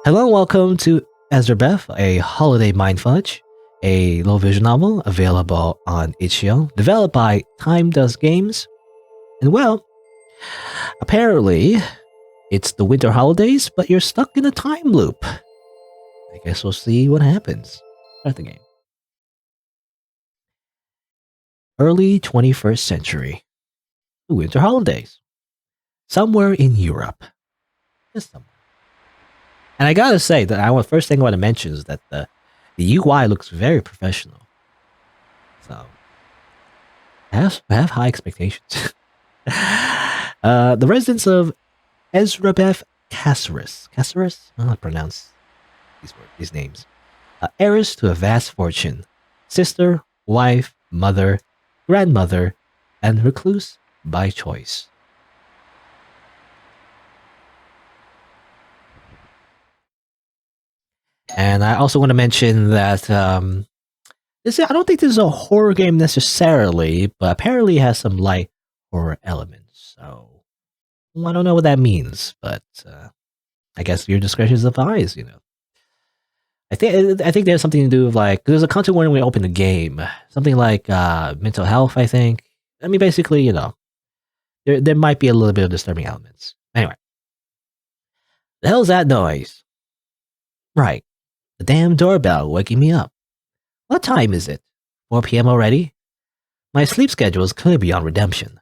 Hello and welcome to Ezrebeth, a holiday Mindfudge, a low vision novel available on itch.io, developed by Tymedust Games. And well, apparently it's the winter holidays, but you're stuck in a time loop. I guess we'll see what happens. Start the game. Early 21st century. The winter holidays. Somewhere in Europe. Just somewhere. And I gotta say that first thing I want to mention is that the UI looks very professional. So I have high expectations. The residents of Ezrebeth Caceres. Caceres? I don't know how to pronounce these names. Heiress to a vast fortune. Sister, wife, mother, grandmother, and recluse by choice. And I also want to mention that I don't think this is a horror game necessarily, but apparently it has some light horror elements. So I don't know what that means, but I guess your discretion is advised. I think there's something to do with there's a content warning when we open the game, something like mental health. I think. I mean, basically, there might be a little bit of disturbing elements. Anyway, the hell's that noise? Right, the damn doorbell waking me up. What time is it? 4 p.m. already? My sleep schedule is clearly beyond redemption.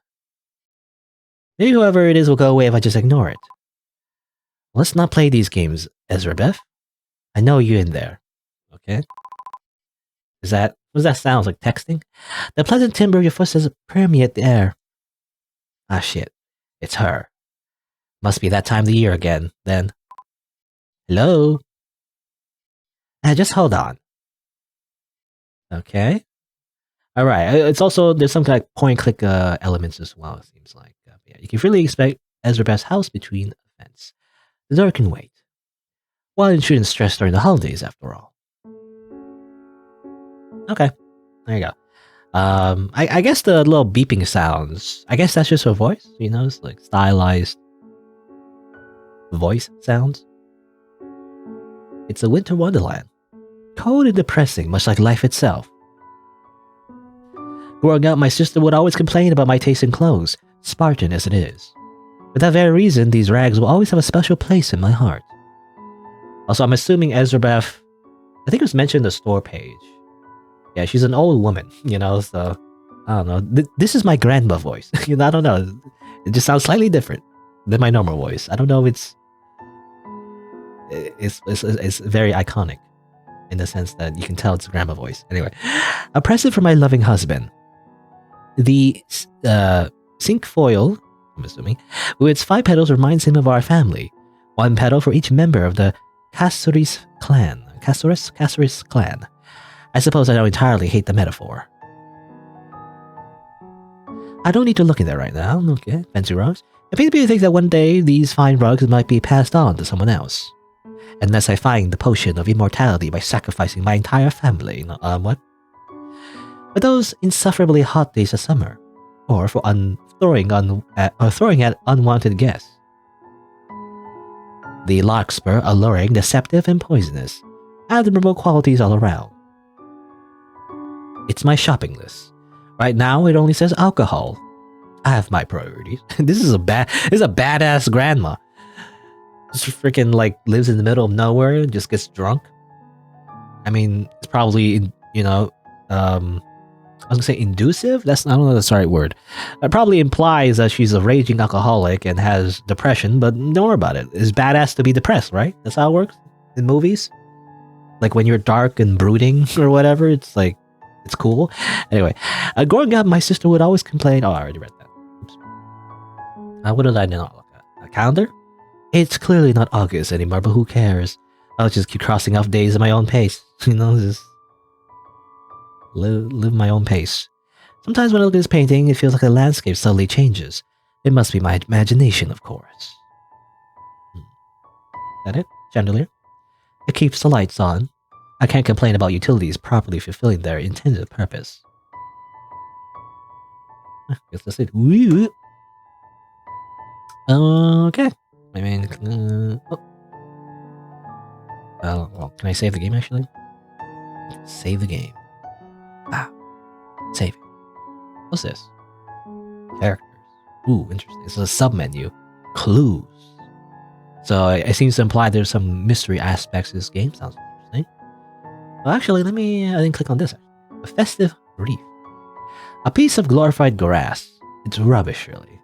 Maybe whoever it is will go away if I just ignore it. Let's not play these games, Ezrebeth. I know you're in there. Okay? What does that sound like texting? The pleasant timbre of your footsteps permeate the air. Ah shit. It's her. Must be that time of the year again, then. Hello? Just hold on. Okay. All right. It's also there's some kind of point-click elements as well. It seems like yeah, you can really expect Ezrebeth's house between events. The door can wait. One shouldn't stress during the holidays, after all. Okay, there you go. I guess the little beeping sounds. I guess that's just her voice. It's like stylized voice sounds. It's a winter wonderland, cold and depressing, much like life itself. Growing up, my sister would always complain about my taste in clothes, Spartan as it is. For that very reason, these rags will always have a special place in my heart. Also, I'm assuming Ezrebeth, I think it was mentioned in the store page. Yeah, she's an old woman, so I don't know. This is my grandma voice. I don't know. It just sounds slightly different than my normal voice. I don't know if it's very iconic in the sense that you can tell it's a grandma voice. Anyway, a present for my loving husband. The cinquefoil, I'm assuming, with its 5 petals reminds him of our family. 1 petal for each member of the Caceres clan. Caceres clan. I suppose I don't entirely hate the metaphor. I don't need to look in there right now. Okay, fancy rugs. I maybe think that one day these fine rugs might be passed on to someone else. Unless I find the potion of immortality by sacrificing my entire family. What? For those insufferably hot days of summer, or for throwing at unwanted guests. The larkspur alluring, deceptive, and poisonous. Admirable qualities all around. It's my shopping list. Right now, it only says alcohol. I have my priorities. This is a badass grandma. Just freaking lives in the middle of nowhere and just gets drunk. I mean, it's probably I was gonna say inducive. I don't know if that's the right word. It probably implies that she's a raging alcoholic and has depression, but don't worry about it. It's badass to be depressed, right? That's how it works in movies. Like when you're dark and brooding or whatever, it's cool. Anyway, growing up, my sister would always complain. Oh, I already read that. Oops. What did I not look at? A calendar? It's clearly not August anymore, but who cares? I'll just keep crossing off days at my own pace. Just live my own pace. Sometimes when I look at this painting, it feels like the landscape suddenly changes. It must be my imagination, of course. Is that it? Chandelier? It keeps the lights on. I can't complain about utilities properly fulfilling their intended purpose. I guess that's it. Okay. I mean, Well, can I save the game actually? Save the game. Save it. What's this? Characters. Ooh, interesting. It's a sub-menu. Clues. So it seems to imply there's some mystery aspects to this game. Sounds interesting. Well, actually, I didn't click on this. A festive wreath. A piece of glorified grass. It's rubbish, really.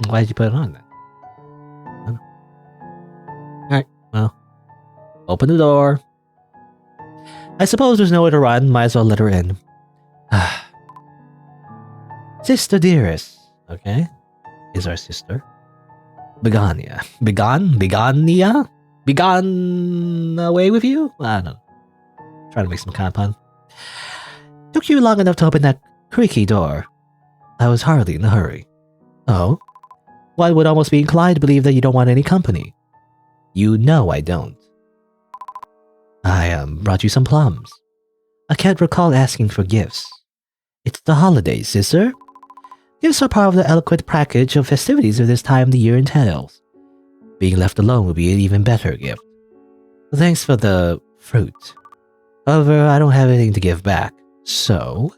Why did you put it on then? I don't know. Alright, well. Open the door. I suppose there's nowhere to run. Might as well let her in. Sister dearest. Okay. Is our sister. Begania. Begania? Begone away with you? I don't know. Trying to make some kind of pun. Took you long enough to open that creaky door. I was hardly in a hurry. Oh? One would almost be inclined to believe that you don't want any company. You know I don't. I brought you some plums. I can't recall asking for gifts. It's the holidays, sister. Gifts are part of the eloquent package of festivities of this time of the year entails. Being left alone would be an even better gift. Thanks for the fruit. However, I don't have anything to give back. So,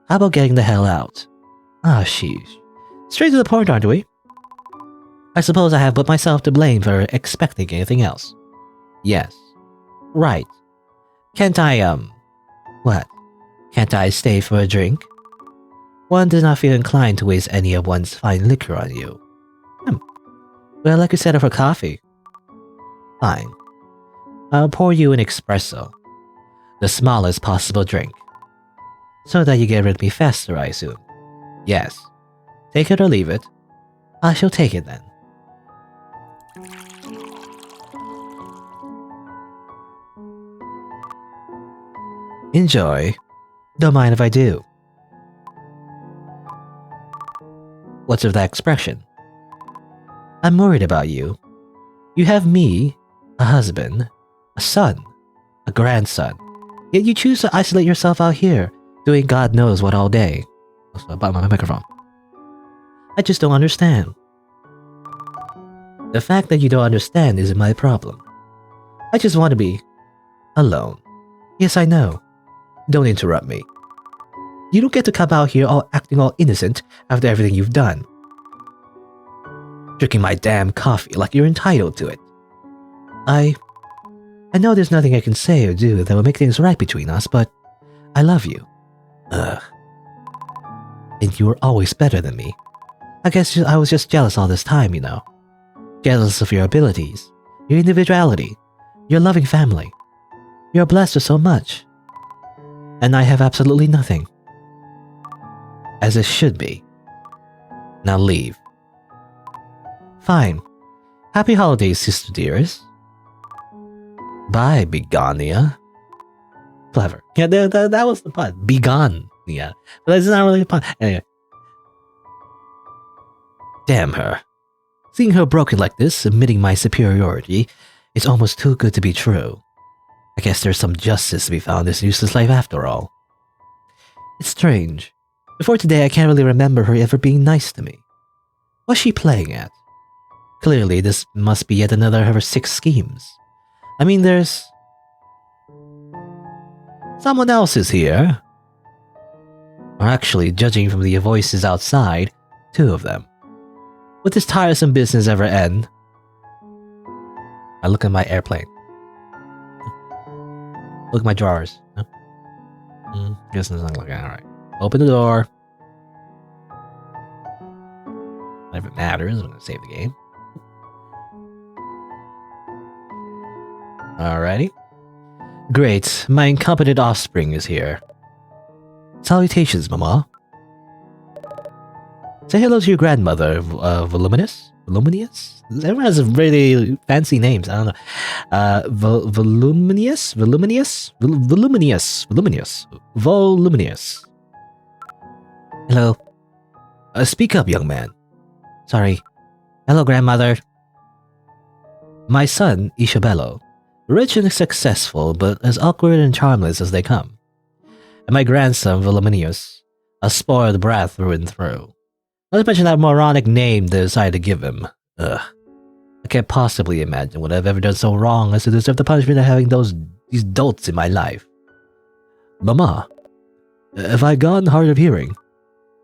how about getting the hell out? Sheesh. Straight to the point, aren't we? I suppose I have but myself to blame for expecting anything else. Yes. Right. Can't I, What? Can't I stay for a drink? One does not feel inclined to waste any of one's fine liquor on you. Well, I could set up for coffee. Fine. I'll pour you an espresso. The smallest possible drink. So that you get rid of me faster, I assume. Yes. Take it or leave it. I shall take it then. Enjoy. Don't mind if I do. What's with that expression? I'm worried about you. You have me, a husband, a son, a grandson, yet you choose to isolate yourself out here, doing God knows what all day. About my microphone. I just don't understand. The fact that you don't understand isn't my problem. I just want to be alone. Yes, I know. Don't interrupt me. You don't get to come out here acting all innocent after everything you've done. Drinking my damn coffee like you're entitled to it. I know there's nothing I can say or do that will make things right between us, but I love you. Ugh. And you were always better than me. I guess I was just jealous all this time, you know. Jealous of your abilities, your individuality, your loving family. You're blessed with so much. And I have absolutely nothing. As it should be. Now leave. Fine. Happy holidays, sister dearest. Bye, Begania. Clever. Yeah, that was the pun. Begone. Yeah. But that's not really a pun. Anyway. Damn her. Seeing her broken like this, admitting my superiority, is almost too good to be true. I guess there's some justice to be found in this useless life after all. It's strange. Before today, I can't really remember her ever being nice to me. What's she playing at? Clearly, this must be yet another of her 6 schemes. I mean, there's... Someone else is here. Or actually, judging from the voices outside, 2 of them. Would this tiresome business ever end? I look at my airplane. Look at my drawers. Guess there's nothing looking. Alright. Open the door. Not if it matters, I'm gonna save the game. Alrighty. Great, my incompetent offspring is here. Salutations, Mama. Say hello to your grandmother, Voluminous? Voluminous? Everyone has really fancy names, I don't know. Voluminous? Voluminous? Voluminous? Voluminous? Voluminous. Hello. Speak up, young man. Sorry. Hello, grandmother. My son, Isabello. Rich and successful, but as awkward and charmless as they come. And my grandson, Voluminous. A spoiled brat through and through. Not to mention that moronic name they decided to give him. Ugh. I can't possibly imagine what I've ever done so wrong as to deserve the punishment of having these dolts in my life. Mama, have I gone hard of hearing?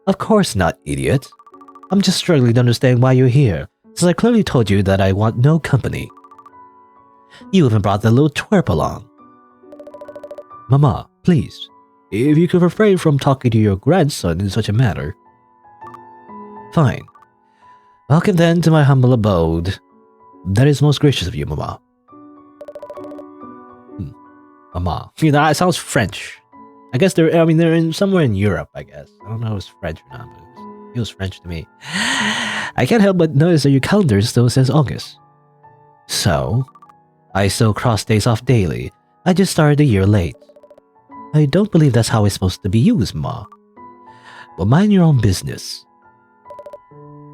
Of course not, idiot. I'm just struggling to understand why you're here, since I clearly told you that I want no company. You even brought that little twerp along. Mama, please, if you could refrain from talking to your grandson in such a manner. Fine. Welcome then to my humble abode. That is most gracious of you, Mama. Mama. You know, it sounds French. I guess they're somewhere in Europe, I guess. I don't know if it's French or not, but it feels French to me. I can't help but notice that your calendar still says August. So, I still cross days off daily. I just started a year late. I don't believe that's how it's supposed to be used, Ma. But mind your own business.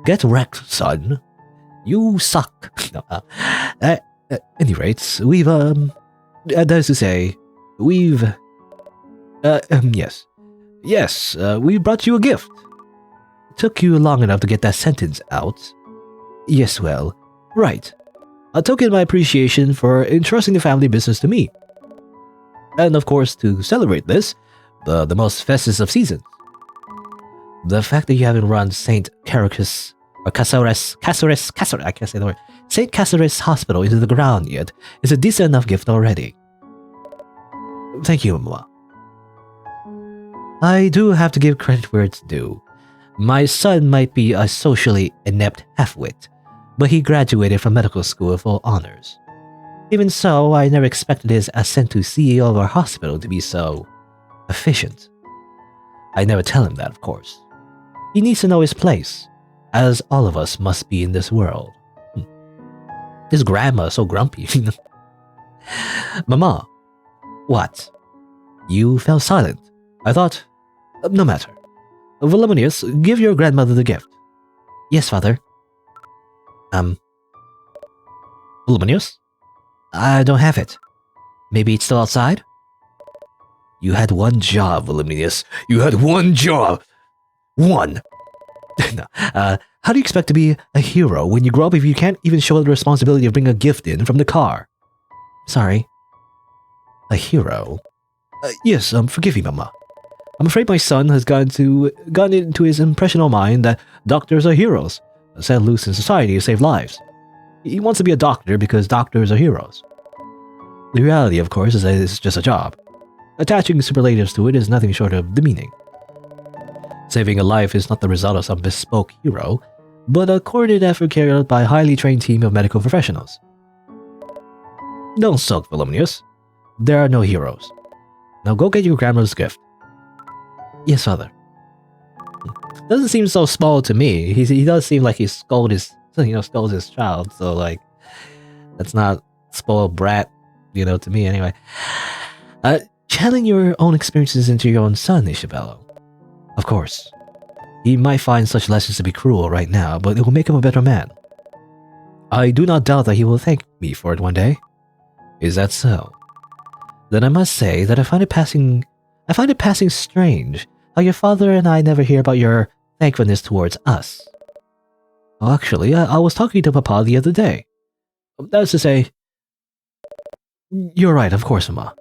Get wrecked, son. You suck. No, at any rate, we've, that is to say, we've... Yes, we brought you a gift. Took you long enough to get that sentence out. Yes, well, right. A token of my appreciation for entrusting the family business to me. And of course, to celebrate this, the most festive of seasons. The fact that you haven't run St. Caracus or Casares, I can't say the word, St. Casares Hospital into the ground yet is a decent enough gift already. Thank you, Mama. I do have to give credit where it's due. My son might be a socially inept half-wit, but he graduated from medical school with full honors. Even so, I never expected his ascent to CEO of our hospital to be so efficient. I never tell him that, of course. He needs to know his place, as all of us must be in this world. His grandma is so grumpy. Mama. What? You fell silent. I thought... no matter. Voluminius, give your grandmother the gift. Yes, father. Voluminius? I don't have it. Maybe it's still outside? You had one job, Voluminius. You had one job! One! No, how do you expect to be a hero when you grow up if you can't even show the responsibility of bringing a gift in from the car? Sorry. A hero? Yes, forgive me, Mama. I'm afraid my son has gotten into his impressional mind that doctors are heroes, set loose in society to save lives. He wants to be a doctor because doctors are heroes. The reality, of course, is that it's just a job. Attaching superlatives to it is nothing short of demeaning. Saving a life is not the result of some bespoke hero, but a coordinated effort carried out by a highly trained team of medical professionals. Don't sulk, Voluminius. There are no heroes. Now go get your grandma's gift. Yes, father. Doesn't seem so small to me. He does seem like he scolds his child, so like, that's not spoiled brat, to me anyway. Channeling your own experiences into your own son, Isabella. Of course. He might find such lessons to be cruel right now, but it will make him a better man. I do not doubt that he will thank me for it one day. Is that so? Then I must say that I find it passing strange how your father and I never hear about your thankfulness towards us. Well, actually, I was talking to Papa the other day. That is to say, you're right, of course, Mama.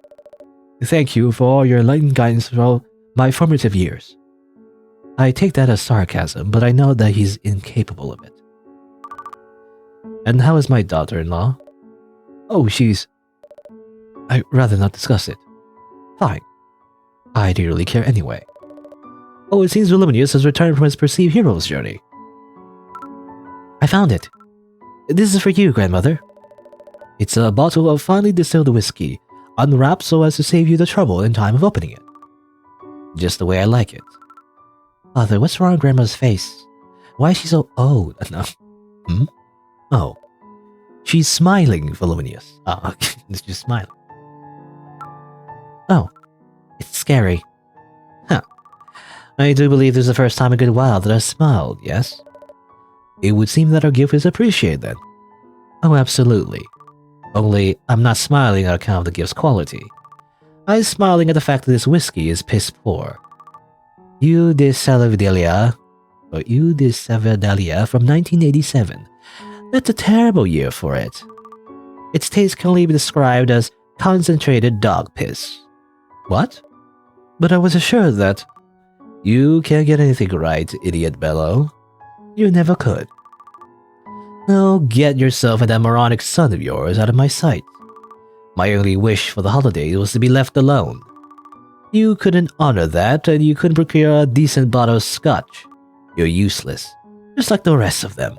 Thank you for all your enlightened guidance throughout my formative years. I take that as sarcasm, but I know that he's incapable of it. And how is my daughter-in-law? Oh, I'd rather not discuss it. Fine. I don't really care anyway. Oh, it seems Voluminius has returned from his perceived hero's journey. I found it. This is for you, grandmother. It's a bottle of finely distilled whiskey, unwrapped so as to save you the trouble in time of opening it. Just the way I like it. Father, what's wrong with Grandma's face? Why is she so old? No. Oh. She's smiling, Voluminius. Oh, she's smiling. Oh. It's scary. Huh. I do believe this is the first time in a good while that I smiled, yes? It would seem that our gift is appreciated then. Oh, absolutely. Only, I'm not smiling on account of the gift's quality. I'm smiling at the fact that this whiskey is piss poor. Eau de Salvadelia from 1987. That's a terrible year for it. Its taste can only be described as concentrated dog piss. What? But I was assured that... You can't get anything right, idiot Bello. You never could. Now get yourself and that moronic son of yours out of my sight. My only wish for the holidays was to be left alone. You couldn't honor that, and you couldn't procure a decent bottle of scotch. You're useless, just like the rest of them.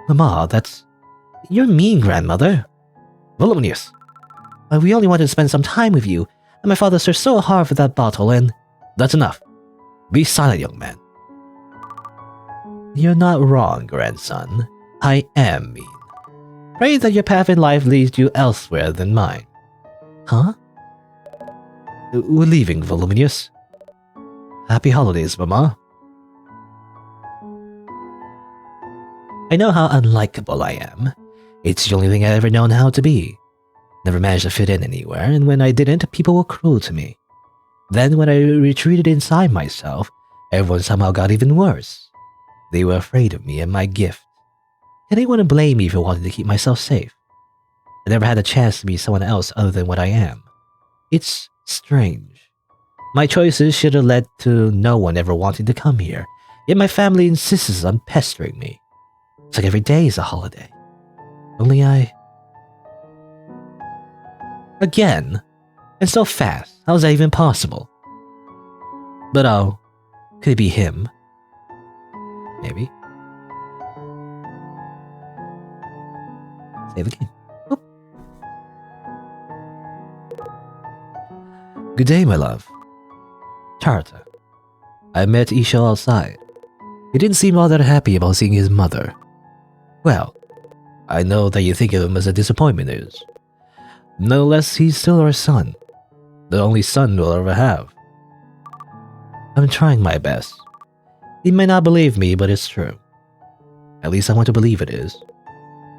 Mama, that's... You're mean, grandmother. Voluminous. We only wanted to spend some time with you, and my father searched so hard for that bottle, and... That's enough. Be silent, young man. You're not wrong, grandson. I am mean. Pray that your path in life leads you elsewhere than mine. Huh? We're leaving, Voluminous. Happy holidays, Mama. I know how unlikable I am. It's the only thing I've ever known how to be. Never managed to fit in anywhere, and when I didn't, people were cruel to me. Then when I retreated inside myself, everyone somehow got even worse. They were afraid of me and my gift. And they wouldn't blame me for wanting to keep myself safe. I never had a chance to be someone else other than what I am. It's strange. My choices should have led to no one ever wanting to come here, yet my family insists on pestering me. It's like every day is a holiday. Only I... Again? And so fast, how is that even possible? But oh, could it be him? Maybe. Save again. Oop. Good day, my love. Charter. I met Isha outside. He didn't seem all that happy about seeing his mother. Well, I know that you think of him as a disappointment is. Nonetheless, he's still our son. The only son we'll ever have. I'm trying my best. He may not believe me, but it's true. At least I want to believe it is.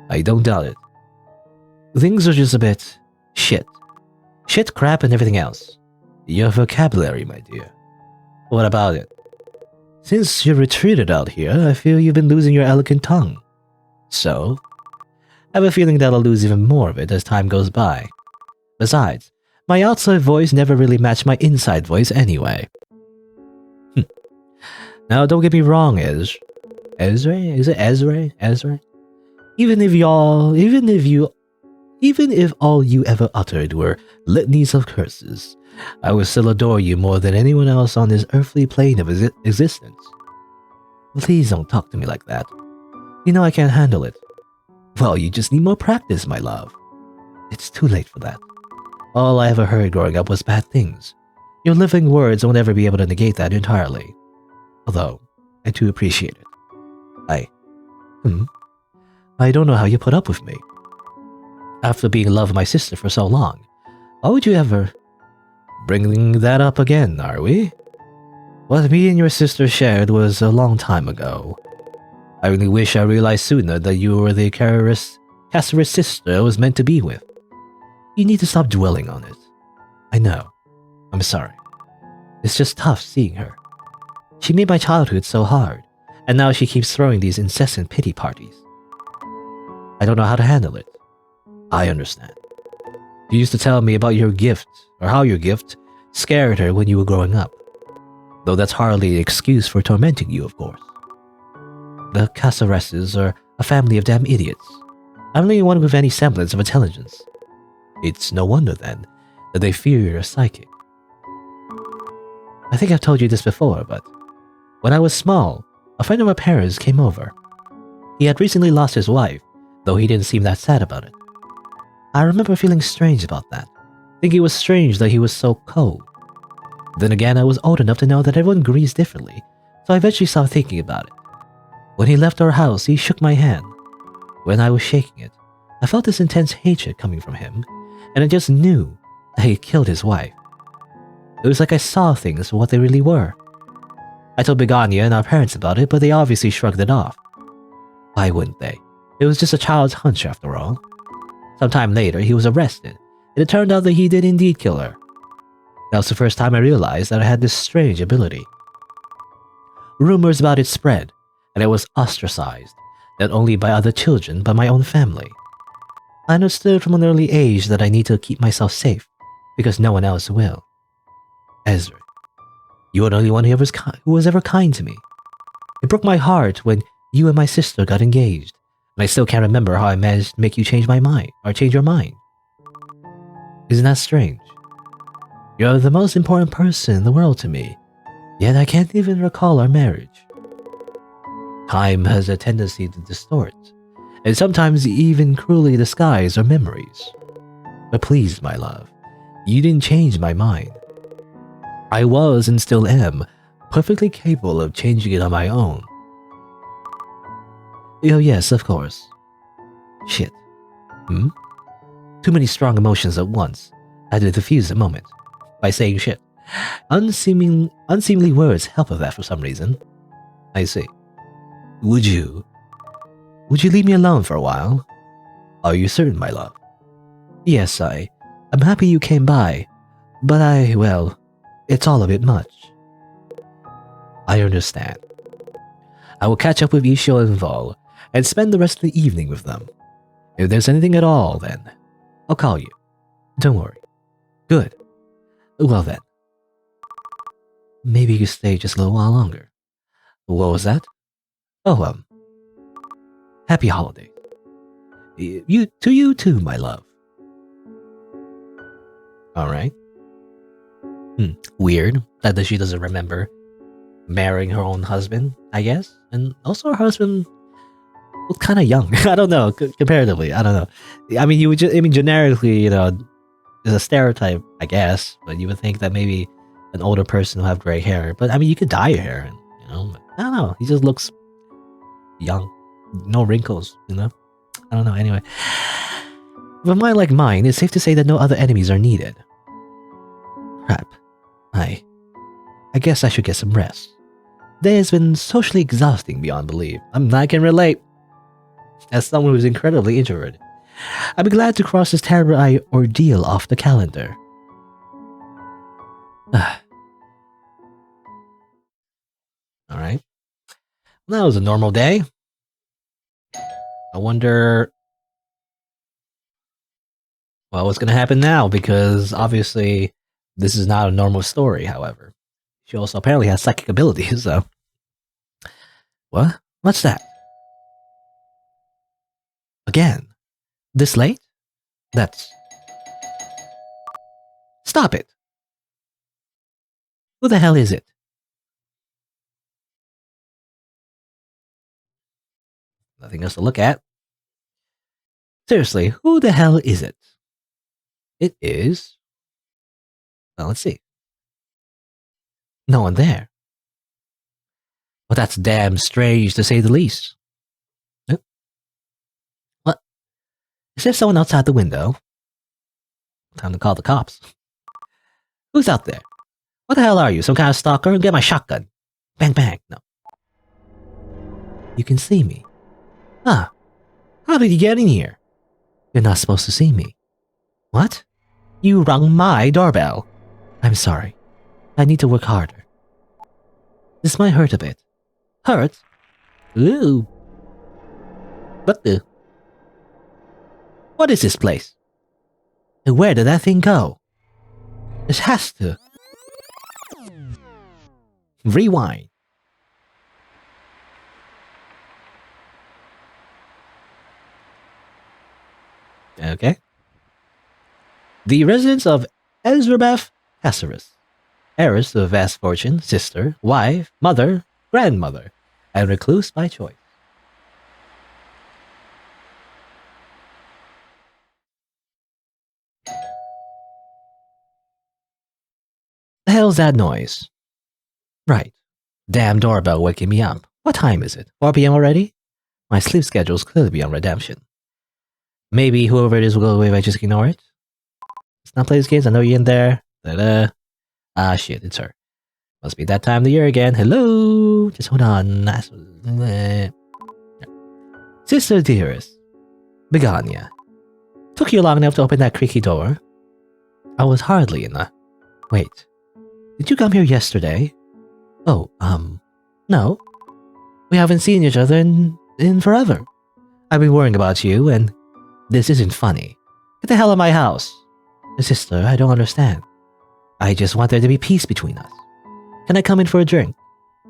I don't doubt it. Things are just a bit... shit. Shit, crap, and everything else. Your vocabulary, my dear. What about it? Since you've retreated out here, I feel you've been losing your elegant tongue. So, I have a feeling that I'll lose even more of it as time goes by. Besides, my outside voice never really matched my inside voice anyway. Now, don't get me wrong, Ezra? Is it Ezra? Ezra? Even if all you ever uttered were litanies of curses, I would still adore you more than anyone else on this earthly plane of existence. Please don't talk to me like that. You know I can't handle it. Well, you just need more practice, my love. It's too late for that. All I ever heard growing up was bad things. Your living words won't ever be able to negate that entirely. Although, I do appreciate it. I don't know how you put up with me. After being in love with my sister for so long, why would you ever... Bringing that up again, are we? What me and your sister shared was a long time ago. I really wish I realized sooner that you were the cancerous sister I was meant to be with. You need to stop dwelling on it. I know. I'm sorry. It's just tough seeing her. She made my childhood so hard, and now she keeps throwing these incessant pity parties. I don't know how to handle it. I understand. You used to tell me about your gift, or how your gift scared her when you were growing up. Though that's hardly an excuse for tormenting you, of course. The Caceresses are a family of damn idiots. I'm the only one with any semblance of intelligence. It's no wonder, then, that they fear you're psychic. I think I've told you this before, but when I was small, a friend of our parents came over. He had recently lost his wife, though he didn't seem that sad about it. I remember feeling strange about that, thinking it was strange that he was so cold. Then again, I was old enough to know that everyone grieves differently, so I eventually stopped thinking about it. When he left our house, he shook my hand. When I was shaking it, I felt this intense hatred coming from him, and I just knew that he killed his wife. It was like I saw things for what they really were. I told Begonia and our parents about it, but they obviously shrugged it off. Why wouldn't they? It was just a child's hunch after all. Sometime later, he was arrested, and it turned out that he did indeed kill her. That was the first time I realized that I had this strange ability. Rumors about it spread, and I was ostracized, not only by other children, but my own family. I understood from an early age that I need to keep myself safe, because no one else will. Ezra, you were the only one who was ever kind to me. It broke my heart when you and my sister got engaged, and I still can't remember how I managed to make you change my mind, or change your mind. Isn't that strange? You're the most important person in the world to me, yet I can't even recall our marriage. Time has a tendency to distort, and sometimes even cruelly disguise our memories. But please, my love, you didn't change my mind. I was, and still am, perfectly capable of changing it on my own. Oh yes, of course. Shit. Too many strong emotions at once. I had to diffuse the moment by saying shit. Unseemly words help with that for some reason. I see. Would you leave me alone for a while? Are you certain, my love? Yes, I'm happy you came by, but well, it's all a bit much. I understand. I will catch up with Isho and Vol and spend the rest of the evening with them. If there's anything at all, then I'll call you. Don't worry. Good. Well then. Maybe you could stay just a little while longer. What was that? Oh, happy holiday. You too, my love. Alright. Weird that she doesn't remember marrying her own husband, I guess. And also her husband was kind of young. I don't know, comparatively. I don't know. I mean, generically, it's a stereotype, I guess. But you would think that maybe an older person will have gray hair. But I mean, you could dye your hair, and I don't know. He just looks young, no wrinkles. I don't know. Anyway, with a mind like mine, it's safe to say that no other enemies are needed. Crap. I guess I should get some rest. Day has been socially exhausting beyond belief. I can relate. As someone who's incredibly introverted, I'd be glad to cross this terrible ordeal off the calendar. Alright. That was a normal day. I wonder what's going to happen now, because obviously this is not a normal story, however. She also apparently has psychic abilities, so... What? What's that? Again? This late? That's... Stop it! Who the hell is it? Nothing else to look at. Seriously, who the hell is it? It is... Well, let's see. No one there. Well, that's damn strange to say the least. What? Is there someone outside the window? Time to call the cops. Who's out there? What the hell are you? Some kind of stalker? Get my shotgun. Bang, bang. No. You can see me. Ah. How did you get in here? You're not supposed to see me. What? You rung my doorbell. I'm sorry. I need to work harder. This might hurt a bit. Hurt? Ooh. What the? What is this place? And where did that thing go? This has to... Rewind. Okay. The residence of Ezrebeth Hasserus, heiress of vast fortune, sister, wife, mother, grandmother, and recluse by choice. The hell's that noise? Right. Damn doorbell waking me up. What time is it? 4 p.m. already? My sleep schedule's clearly beyond redemption. Maybe whoever it is will go away if I just ignore it? Let's not play these games. I know you're in there. Da-da. Ah, shit, it's her. Must be that time of the year again. Hello? Just hold on. Sister dearest. Begonia. Took you long enough to open that creaky door? I was hardly in the... Wait. Did you come here yesterday? Oh, no. We haven't seen each other in In forever. I've been worrying about you, and this isn't funny. Get the hell out of my house. Sister, I don't understand. I just want there to be peace between us. Can I come in for a drink?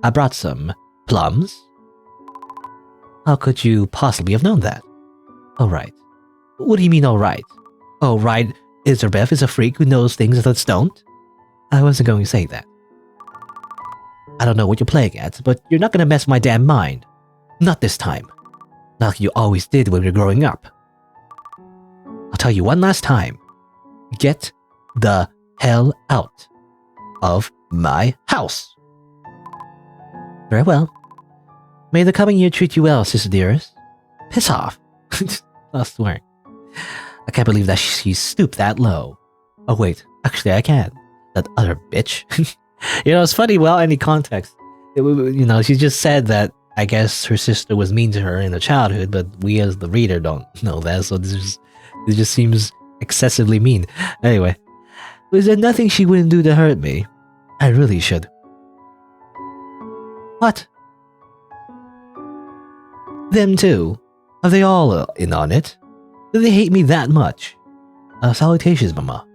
I brought some plums. How could you possibly have known that? All right. What do you mean, all right? Oh, right, Ezrebeth is a freak who knows things others don't? I wasn't going to say that. I don't know what you're playing at, but you're not going to mess with my damn mind. Not this time. Not like you always did when we were growing up. I'll tell you one last time. Get the hell out of my house. Very well. May the coming year treat you well, sister dearest. Piss off. Not swearing. I can't believe that she stooped that low. Oh wait, actually I can. That other bitch. It's funny, well, any context. She just said that I guess her sister was mean to her in her childhood, but we as the reader don't know that, so this just seems excessively mean. Anyway, was there nothing she wouldn't do to hurt me? I really should. What? Them too? Are they all in on it? Do they hate me that much? Salutations, Mama.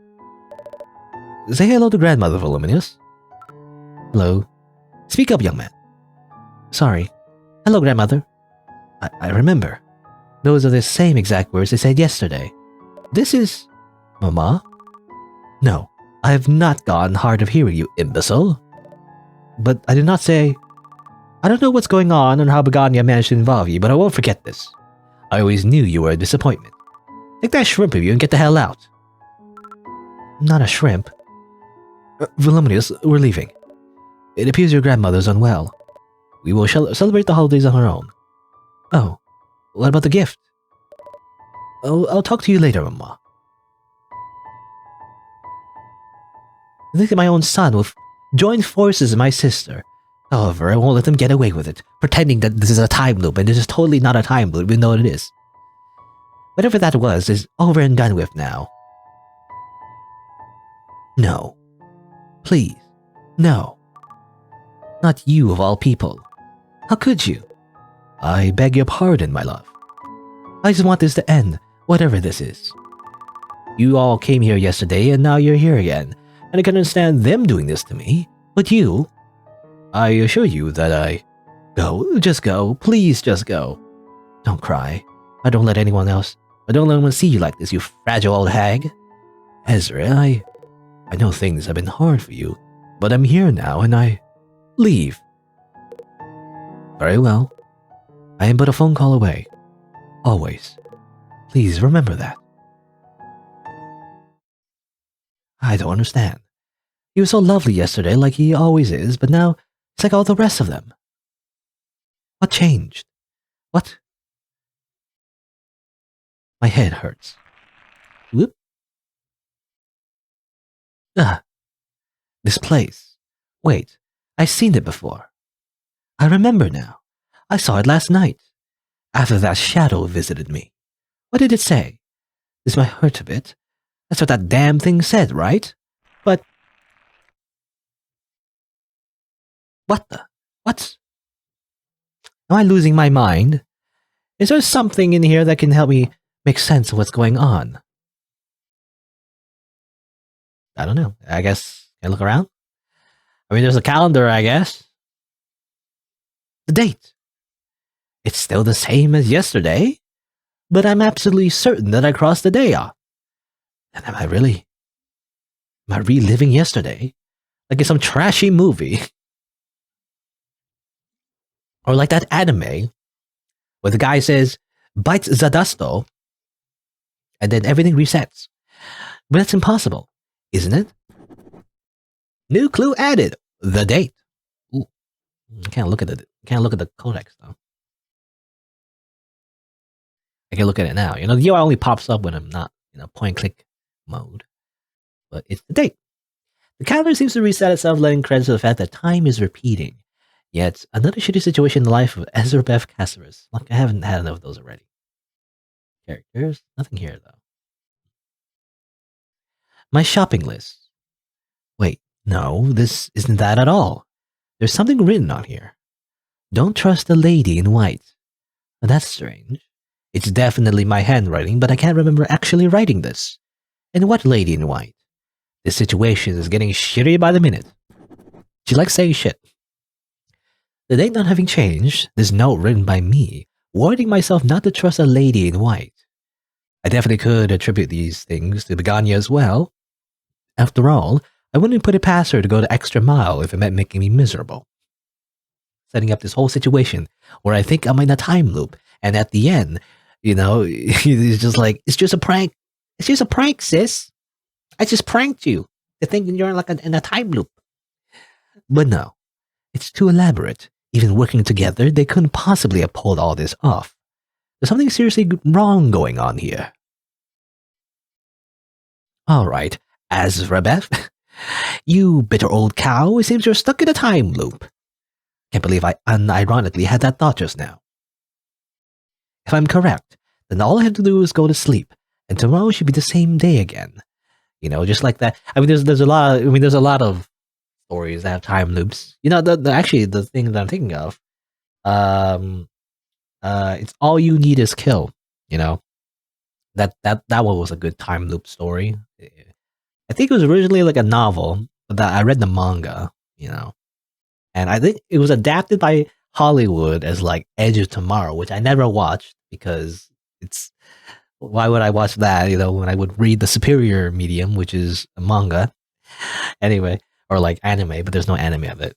Say hello to Grandmother, Voluminous. Hello. Speak up, young man. Sorry. Hello, Grandmother. I remember. Those are the same exact words I said yesterday. This is... Mama? No, I have not gotten hard of hearing, you imbecile. But I did not say... I don't know what's going on and how Begonia managed to involve you, but I won't forget this. I always knew you were a disappointment. Take that shrimp of you and get the hell out. Not a shrimp. Voluminous, we're leaving. It appears your grandmother's unwell. We will celebrate the holidays on our own. Oh, what about the gift? I'll talk to you later, Mama. I think that my own son will join forces with my sister. However, I won't let them get away with it, pretending that this is a time loop, and this is totally not a time loop, even though it is. Whatever that was is over and done with now. No. Please. No. Not you of all people. How could you? I beg your pardon, my love. I just want this to end, whatever this is. You all came here yesterday, and now you're here again, and I can understand them doing this to me, but you... I assure you that I... Go, just go, please just go. Don't cry. I don't let anyone see you like this, you fragile old hag. Ezra, I know things have been hard for you, but I'm here now and I... Leave. Very well. I am but a phone call away. Always. Please remember that. I don't understand. He was so lovely yesterday like he always is, but now it's like all the rest of them. What changed? What? My head hurts. Whoop. This place. Wait, I've seen it before. I remember now. I saw it last night. After that shadow visited me. What did it say? This might hurt a bit. That's what that damn thing said, right? But... What the? What? Am I losing my mind? Is there something in here that can help me make sense of what's going on? I don't know. I guess... Can I look around? I mean, there's a calendar, I guess. The date. It's still the same as yesterday, but I'm absolutely certain that I crossed the day off. And am I reliving yesterday? Like in some trashy movie. Or like that anime, where the guy says, bites Zadasto, and then everything resets. But that's impossible, isn't it? New clue added. The date. Ooh. I can't look at the codex though. I can look at it now. The UI only pops up when I'm not, point click mode. But it's the date. The calendar seems to reset itself, letting credit to the fact that time is repeating. Yet another shitty situation in the life of Ezrebeth Caceres. Like I haven't had enough of those already. Characters? Nothing here though. My shopping list. Wait, no, this isn't that at all. There's something written on here. Don't trust the lady in white. That's strange. It's definitely my handwriting, but I can't remember actually writing this. And what lady in white? This situation is getting shittier by the minute. She likes saying shit. The date not having changed, this note written by me, warning myself not to trust a lady in white. I definitely could attribute these things to Begania as well. After all, I wouldn't put it past her to go the extra mile if it meant making me miserable. Setting up this whole situation where I think I'm in a time loop, and at the end, it's just like, it's just a prank. It's just a prank, sis. I just pranked you to think you're like in a time loop. But no, it's too elaborate. Even working together, they couldn't possibly have pulled all this off. There's something seriously wrong going on here. Alright, Ezrebeth. You bitter old cow, it seems you're stuck in a time loop. Can't believe I unironically had that thought just now. If I'm correct, then all I have to do is go to sleep, and tomorrow should be the same day again. Just like that. I mean, there's a lot of stories that have time loops. Actually, the thing that I'm thinking of, it's All You Need Is Kill. That one was a good time loop story. I think it was originally like a novel, but I read the manga. And I think it was adapted by Hollywood as like Edge of Tomorrow, which I never watched because why would I watch that, when I would read the superior medium, which is a manga. Anyway, or like anime, but there's no anime of it.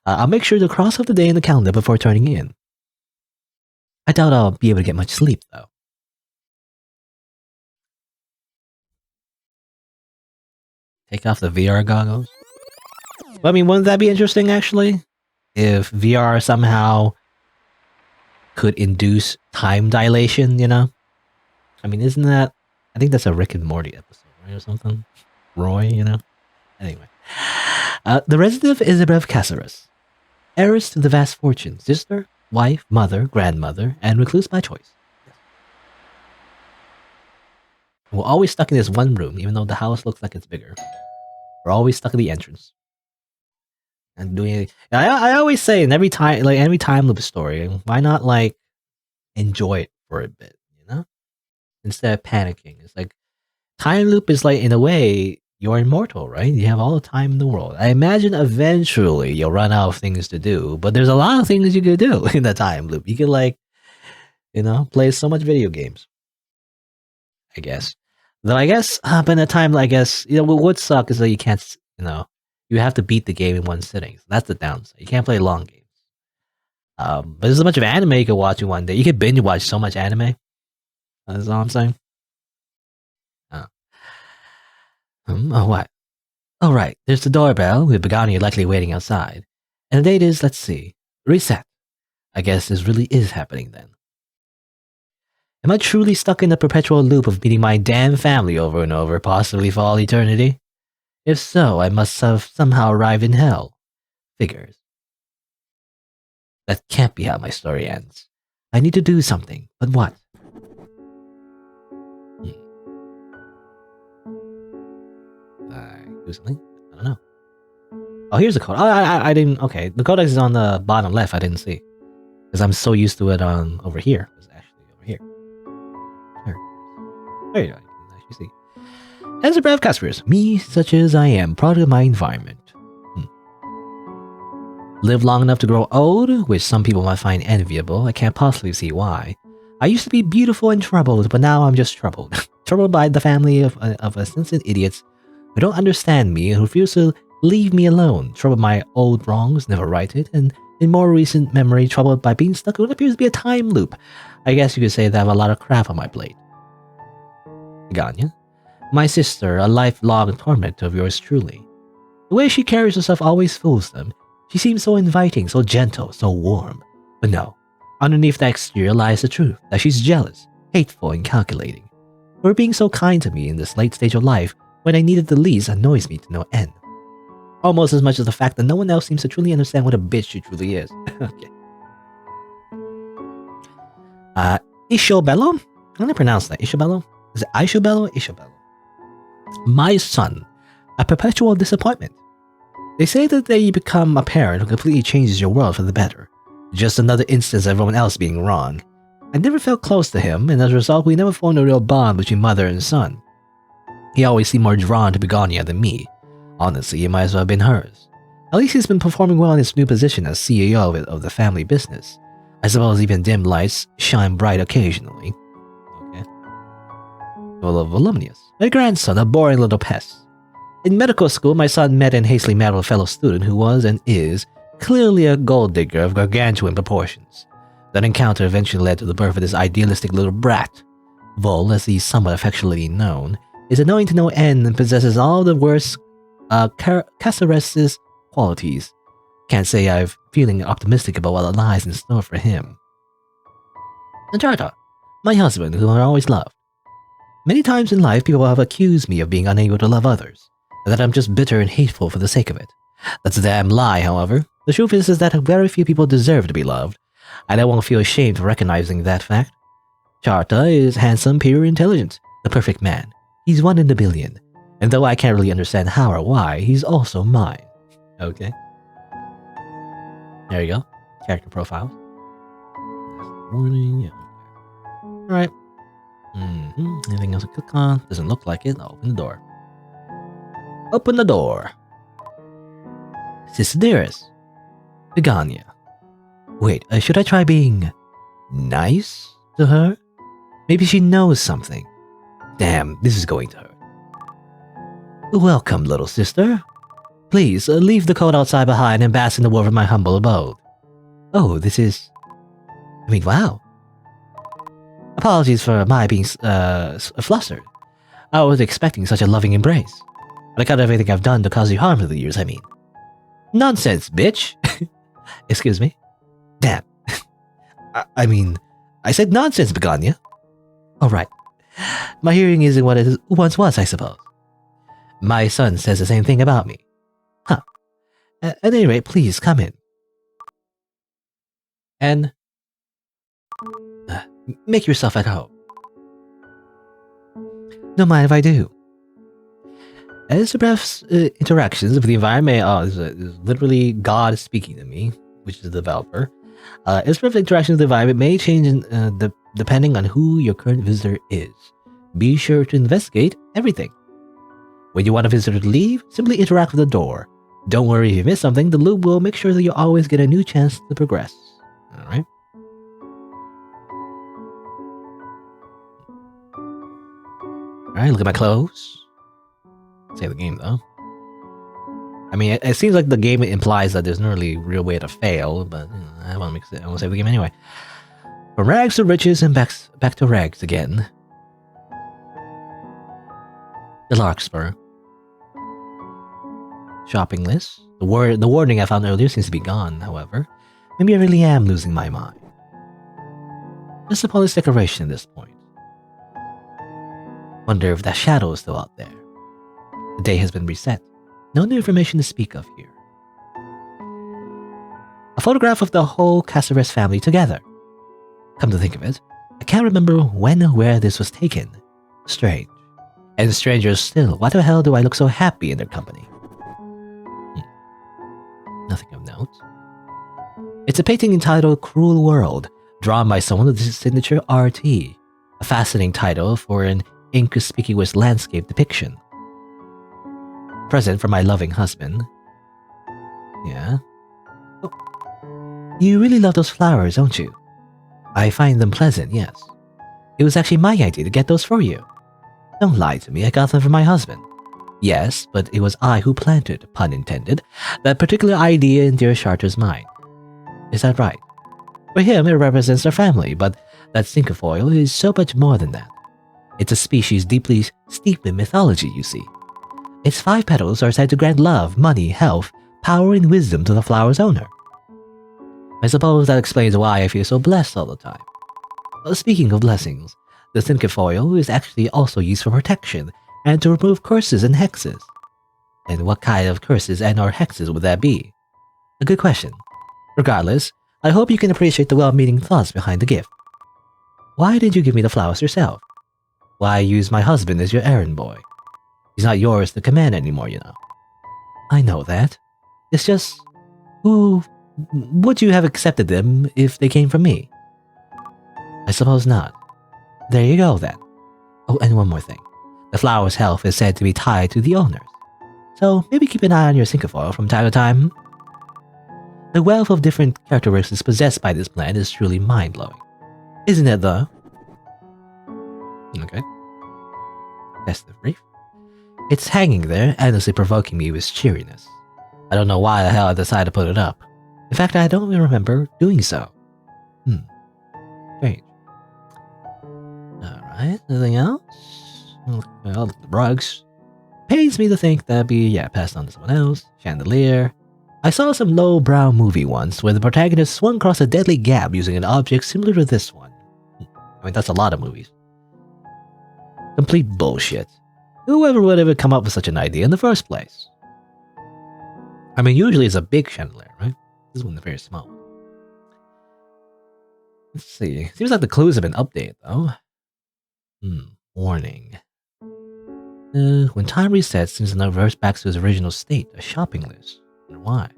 I'll make sure to cross off the day in the calendar before turning in. I doubt I'll be able to get much sleep, though. Take off the VR goggles? Well, I mean, wouldn't that be interesting, actually? If VR somehow could induce time dilation, I mean, isn't that... I think that's a Rick and Morty episode, right, or something? Roy, Anyway. The resident of Ezrebeth Caceres. Heiress to the vast fortune. Sister, wife, mother, grandmother, and recluse by choice. Yes. We're always stuck in this one room, even though the house looks like it's bigger. We're always stuck in the entrance. And doing it. I always say in every time loop story, why not like enjoy it for a bit, instead of panicking. It's like time loop is like, in a way, you're immortal, right? You have all the time in the world. I imagine eventually you'll run out of things to do, but there's a lot of things you could do in the time loop. You could play so much video games. I guess. Though I guess but in a time, I guess, what would suck is that you can't, you have to beat the game in one sitting. So that's the downside. You can't play long games. But there's a bunch of anime you could watch in one day. You could binge watch so much anime. That's all I'm saying. What? Oh, right. There's the doorbell with Begania likely waiting outside. And the date is, let's see, reset. I guess this really is happening then. Am I truly stuck in a perpetual loop of meeting my damn family over and over, possibly for all eternity? If so, I must have somehow arrived in hell. Figures. That can't be how my story ends. I need to do something, but what? Do something? I don't know. Oh, here's the code. Oh, I didn't... Okay, the codex is on the bottom left. I didn't see. Because I'm so used to it on over here. It's actually over here. There you go. You can actually see. Ezrebeth Caceres. Me, such as I am, product of my environment. Live long enough to grow old, which some people might find enviable. I can't possibly see why. I used to be beautiful and troubled, but now I'm just troubled. Troubled by the family of insensate idiots who don't understand me and who refuse to leave me alone. Troubled by old wrongs, never righted, and in more recent memory, troubled by being stuck in what appears to be a time loop. I guess you could say that I have a lot of crap on my plate. Ganya, my sister, a lifelong torment of yours truly. The way she carries herself always fools them. She seems so inviting, so gentle, so warm. But no, underneath that exterior lies the truth, that she's jealous, hateful, and calculating. Her being so kind to me in this late stage of life, when I needed the least, annoys me to no end. Almost as much as the fact that no one else seems to truly understand what a bitch she truly is. Okay. Ishobello? I'm gonna pronounce that. Ishobello? Is it Ishobello or Ishobello? My son. A perpetual disappointment. They say that they become a parent who completely changes your world for the better. Just another instance of everyone else being wrong. I never felt close to him, and as a result, we never formed a real bond between mother and son. He always seemed more drawn to Begonia than me. Honestly, it might as well have been hers. At least he's been performing well in his new position as CEO of the family business. I suppose even dim lights shine bright occasionally. Okay. Voluminous. My grandson, a boring little pest. In medical school, my son met and hastily married a fellow student who was and is clearly a gold digger of gargantuan proportions. That encounter eventually led to the birth of this idealistic little brat. Vol, as he's somewhat affectionately known, is annoying to no end and possesses all the worst Caceres' qualities. Can't say I'm feeling optimistic about what lies in store for him. Anjarta, my husband, whom I always loved. Many times in life, people have accused me of being unable to love others, and that I'm just bitter and hateful for the sake of it. That's a damn lie, however. The truth is that very few people deserve to be loved, and I won't feel ashamed for recognizing that fact. Charta is handsome, pure, intelligent, the perfect man. He's one in a billion, and though I can't really understand how or why, he's also mine. Okay. There you go. Character profile. Morning, yeah. Alright. Anything else to click on? Doesn't look like it. I'll open the door. Open the door. Sister Dearest. Begonia. Wait, should I try being nice to her? Maybe she knows something. Damn, this is going to hurt. Welcome, little sister. Please, leave the coat outside behind and bask in the warmth of my humble abode. Oh, this is... wow. Apologies for my being flustered. I was expecting such a loving embrace. On account of everything I've done to cause you harm through the years, I mean. Nonsense, bitch! Excuse me? Damn. I said nonsense, Begonia. Alright. My hearing isn't what it once was, I suppose. My son says the same thing about me. Huh. At any rate, please come in. And make yourself at home. Don't mind if I do. Ezrebeth's interactions with the environment is literally God speaking to me, which is the developer. Ezrebeth's interactions with the environment may change depending on who your current visitor is. Be sure to investigate everything. When you want a visitor to leave, simply interact with the door. Don't worry if you miss something, the loop will make sure that you always get a new chance to progress. Alright? Alright, look at my clothes. Save the game though. I mean, it seems like the game implies that there's no really real way to fail, but I want to save the game anyway. From rags to riches and back to rags again. The Larkspur. Shopping list. The warning I found earlier seems to be gone, however. Maybe I really am losing my mind. Just a polished decoration at this point. Wonder if that shadow is still out there. The day has been reset. No new information to speak of here. A photograph of the whole Caceres family together. Come to think of it, I can't remember when or where this was taken. Strange. And stranger still, why the hell do I look so happy in their company? Nothing of note. It's a painting entitled Cruel World, drawn by someone with the signature RT. A fascinating title for an inconspicuous landscape depiction. Present for my loving husband. Yeah? Oh. You really love those flowers, don't you? I find them pleasant, yes. It was actually my idea to get those for you. Don't lie to me, I got them for my husband. Yes, but it was I who planted, pun intended, that particular idea in dear Charter's mind. Is that right? For him, it represents their family, but that cinquefoil is so much more than that. It's a species deeply steeped in mythology, you see. Its 5 petals are said to grant love, money, health, power, and wisdom to the flower's owner. I suppose that explains why I feel so blessed all the time. Speaking of blessings, the cinquefoil is actually also used for protection and to remove curses and hexes. And what kind of curses and or hexes would that be? A good question. Regardless, I hope you can appreciate the well-meaning thoughts behind the gift. Why did you give me the flowers yourself? Why use my husband as your errand boy? He's not yours to command anymore, you know. I know that. It's just... who Would you have accepted them if they came from me? I suppose not. There you go then. Oh, and one more thing. The flower's health is said to be tied to the owners. So maybe keep an eye on your cinquefoil from time to time. The wealth of different characteristics possessed by this plant is truly mind-blowing. Isn't it though? Okay. Festive brief. It's hanging there, endlessly provoking me with cheeriness. I don't know why the hell I decided to put it up. In fact, I don't even remember doing so. Strange. Alright, anything else? Well, the rugs. Pains me to think that'd be, passed on to someone else. Chandelier. I saw some low-brow movie once where the protagonist swung across a deadly gap using an object similar to this one. I mean, that's a lot of movies. Complete bullshit. Whoever would ever come up with such an idea in the first place? I mean, usually it's a big chandelier, right? This one's a very small one. Let's see. Seems like the clues have been updated, though. Warning. When time resets, seems to reverse back to its original state, a shopping list. And why?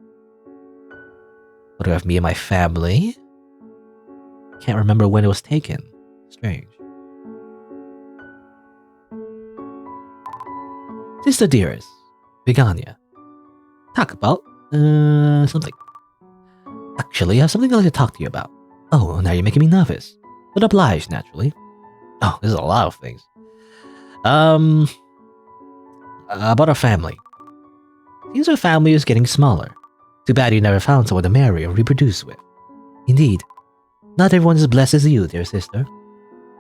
Photograph me and my family. Can't remember when it was taken. Strange. Sister dearest, Begonia. Talk about, something. Actually, I have something I'd like to talk to you about. Oh, now you're making me nervous. But obliged, naturally. Oh, there's a lot of things. About our family. Seems our family is getting smaller. Too bad you never found someone to marry or reproduce with. Indeed. Not everyone is blessed as you, dear sister.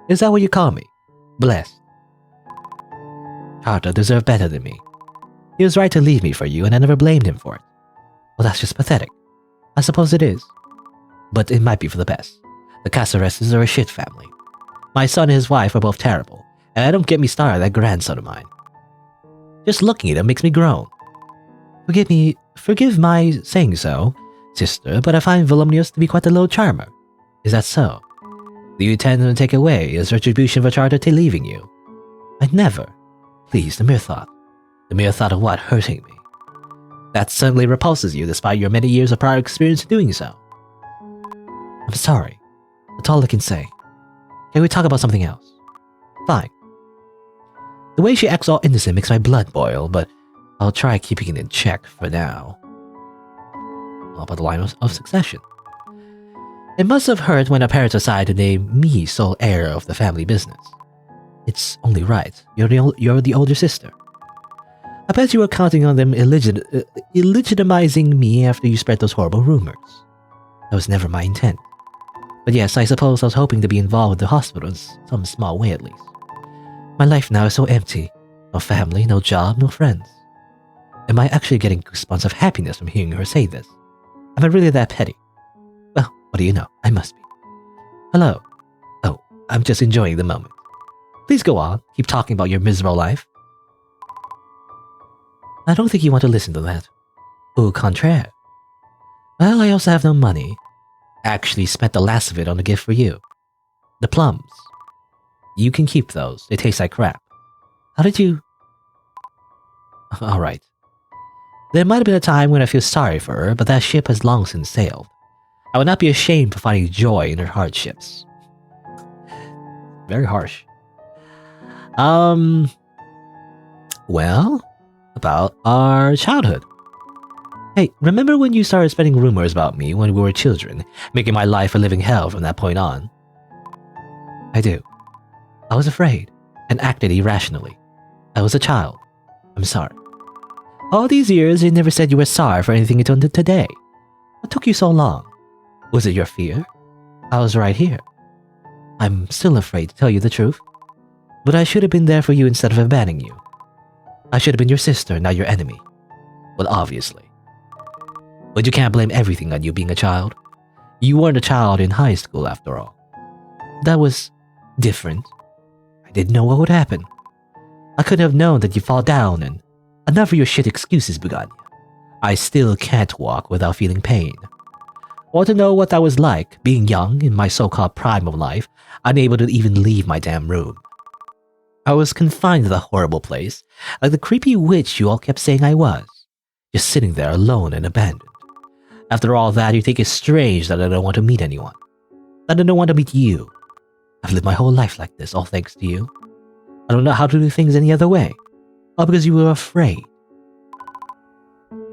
Is that what you call me? Blessed. Carter deserved better than me. He was right to leave me for you, and I never blamed him for it. Well, that's just pathetic. I suppose it is. But it might be for the best. The Casareses are a shit family. My son and his wife are both terrible, and I don't get me started on that grandson of mine. Just looking at him makes me groan. Forgive my saying so, sister, but I find Volumnius to be quite a low charmer. Is that so? Do you intend to take away as retribution for Charter to leaving you? I'd never. Please, the mere thought. The mere thought of what hurting me. That suddenly repulses you despite your many years of prior experience doing so. I'm sorry. That's all I can say. Can we talk about something else? Fine. The way she acts all innocent makes my blood boil, but I'll try keeping it in check for now. All about the line of succession. It must have hurt when our parents decided to name me sole heir of the family business. It's only right. You're the older sister. I bet you were counting on them illegitimizing me after you spread those horrible rumors. That was never my intent. But yes, I suppose I was hoping to be involved with the hospital in some small way at least. My life now is so empty. No family, no job, no friends. Am I actually getting goosebumps of happiness from hearing her say this? Am I really that petty? Well, what do you know? I must be. Hello. Oh, I'm just enjoying the moment. Please go on. Keep talking about your miserable life. I don't think you want to listen to that. Au contraire. Well, I also have no money. Actually spent the last of it on a gift for you. The plums. You can keep those. They taste like crap. How did you... Alright. There might have been a time when I feel sorry for her, but that ship has long since sailed. I would not be ashamed for finding joy in her hardships. Very harsh. Well, about our childhood. Hey, remember when you started spreading rumors about me when we were children, making my life a living hell from that point on? I do. I was afraid, and acted irrationally. I was a child. I'm sorry. All these years, you never said you were sorry for anything until today. What took you so long? Was it your fear? I was right here. I'm still afraid to tell you the truth. But I should have been there for you instead of abandoning you. I should have been your sister, not your enemy. Well, obviously. But you can't blame everything on you being a child. You weren't a child in high school, after all. That was different. I didn't know what would happen. I couldn't have known that you'd fall down and... Enough of your shit excuses, Begonia. I still can't walk without feeling pain. Want to know what that was like, being young, in my so-called prime of life, unable to even leave my damn room. I was confined to that horrible place, like the creepy witch you all kept saying I was, just sitting there alone and abandoned. After all that, you think it's strange that I don't want to meet anyone. That I don't want to meet you. I've lived my whole life like this, all thanks to you. I don't know how to do things any other way. All because you were afraid.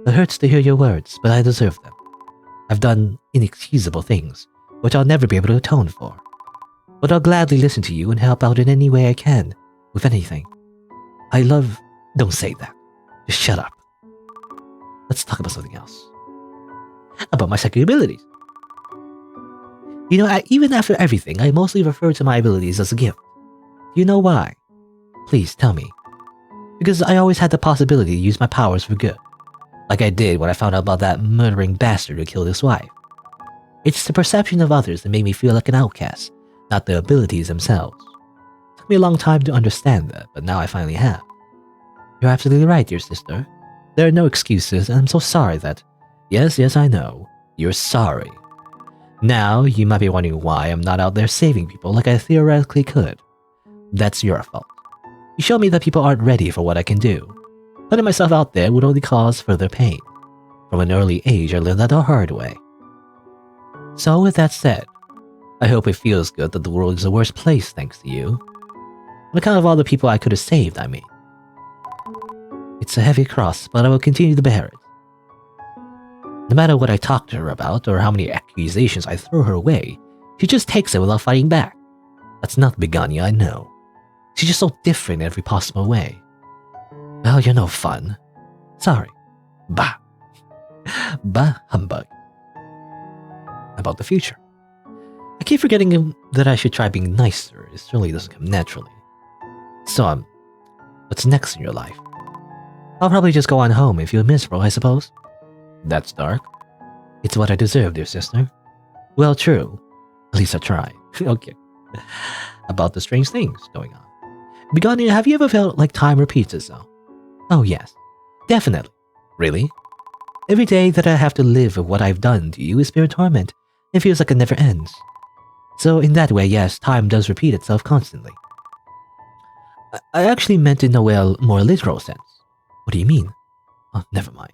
It hurts to hear your words, but I deserve them. I've done inexcusable things, which I'll never be able to atone for. But I'll gladly listen to you and help out in any way I can, with anything. I love... Don't say that. Just shut up. Let's talk about something else. About my psychic abilities. You know, even after everything, I mostly refer to my abilities as a gift. Do you know why? Please tell me. Because I always had the possibility to use my powers for good. Like I did when I found out about that murdering bastard who killed his wife. It's the perception of others that made me feel like an outcast, not the abilities themselves. It took me a long time to understand that, but now I finally have. You're absolutely right, dear sister. There are no excuses, and I'm so sorry that... Yes, I know. You're sorry. Now, you might be wondering why I'm not out there saving people like I theoretically could. That's your fault. You showed me that people aren't ready for what I can do. Putting myself out there would only cause further pain. From an early age, I learned that the hard way. So with that said, I hope it feels good that the world is a worse place thanks to you. On account of all the people I could have saved, I mean. It's a heavy cross, but I will continue to bear it. No matter what I talk to her about, or how many accusations I throw her way, she just takes it without fighting back. That's not Begonia, I know. She's just so different in every possible way. Well, you're no fun. Sorry. Bah. Bah humbug. About the future. I keep forgetting that I should try being nicer. It certainly doesn't come naturally. So, what's next in your life? I'll probably just go on home and feel miserable, I suppose. That's dark. It's what I deserve, dear sister. Well, true. At least I tried. Okay. About the strange things going on. Begonia, have you ever felt like time repeats itself? Oh, yes. Definitely. Really? Every day that I have to live with what I've done to you is pure torment. It feels like it never ends. So in that way, yes, time does repeat itself constantly. I actually meant in a more literal sense. What do you mean? Oh, never mind.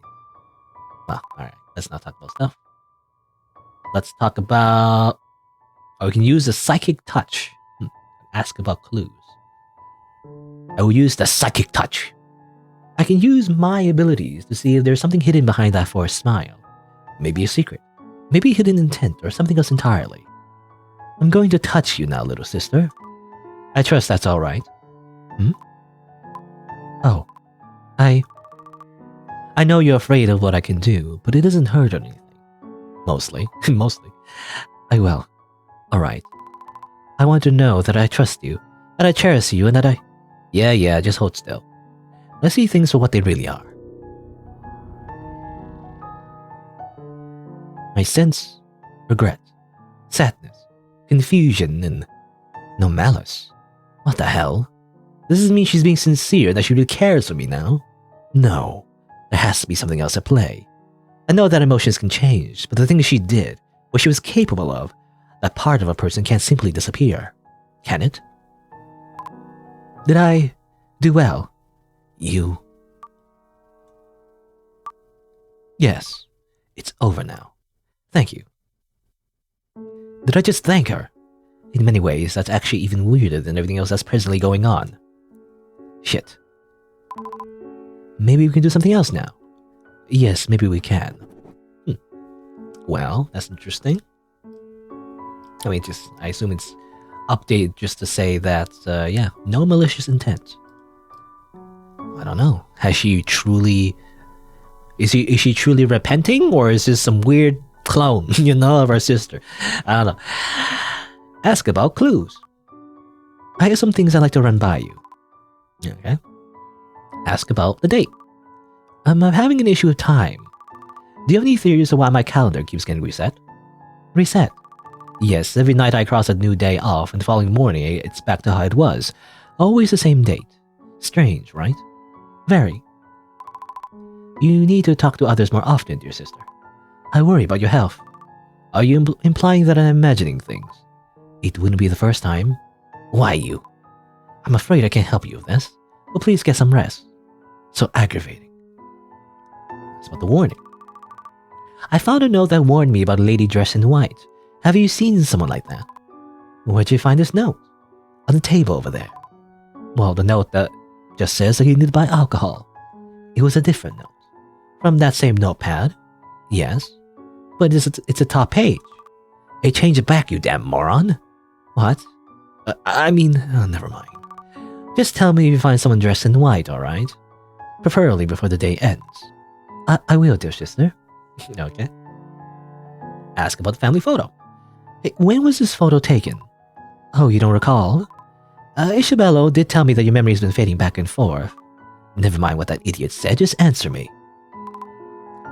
Well, alright, let's not talk about stuff. Let's talk about... Oh, we can use the psychic touch. Ask about clues. I will use the psychic touch. I can use my abilities to see if there's something hidden behind that forced smile. Maybe a secret. Maybe a hidden intent or something else entirely. I'm going to touch you now, little sister. I trust that's alright. Oh. I know you're afraid of what I can do, but it doesn't hurt anything. Mostly. Mostly. Well. Alright. I want to know that I trust you, that I cherish you, and that I... Yeah, just hold still. I see things for what they really are. I sense regret, sadness, confusion, and no malice. What the hell? Does this mean she's being sincere, that she really cares for me now? No, there has to be something else at play. I know that emotions can change, but the thing she did, what she was capable of, that part of a person can't simply disappear. Can it? Did I do well? You? Yes, it's over now. Thank you. Did I just thank her? In many ways, that's actually even weirder than everything else that's presently going on. Shit. Maybe we can do something else now. Yes, maybe we can. Well, that's interesting. I assume it's updated just to say that, yeah, no malicious intent. I don't know. Has she truly... Is she truly repenting? Or is this some weird clone, of her sister? I don't know. Ask about clues. I have some things I'd like to run by you. Okay. Ask about the date. I'm having an issue with time. Do you have any theories of why my calendar keeps getting reset? Reset? Yes, every night I cross a new day off and the following morning it's back to how it was. Always the same date. Strange, right? Very. You need to talk to others more often, dear sister. I worry about your health. Are you implying that I'm imagining things? It wouldn't be the first time. Why you? I'm afraid I can't help you with this. Well, please get some rest. So aggravating. That's about the warning. I found a note that warned me about a lady dressed in white. Have you seen someone like that? Where'd you find this note? On the table over there. Well, the note that just says that you need to buy alcohol. It was a different note. From that same notepad? Yes. But it's a top page. Hey, change it back, you damn moron. What? Never mind. Just tell me if you find someone dressed in white, alright? Preferably before the day ends. I will, dear sister. Okay. Ask about the family photo. Hey, when was this photo taken? Oh, you don't recall? Isabello did tell me that your memory's been fading back and forth. Never mind what that idiot said, just answer me.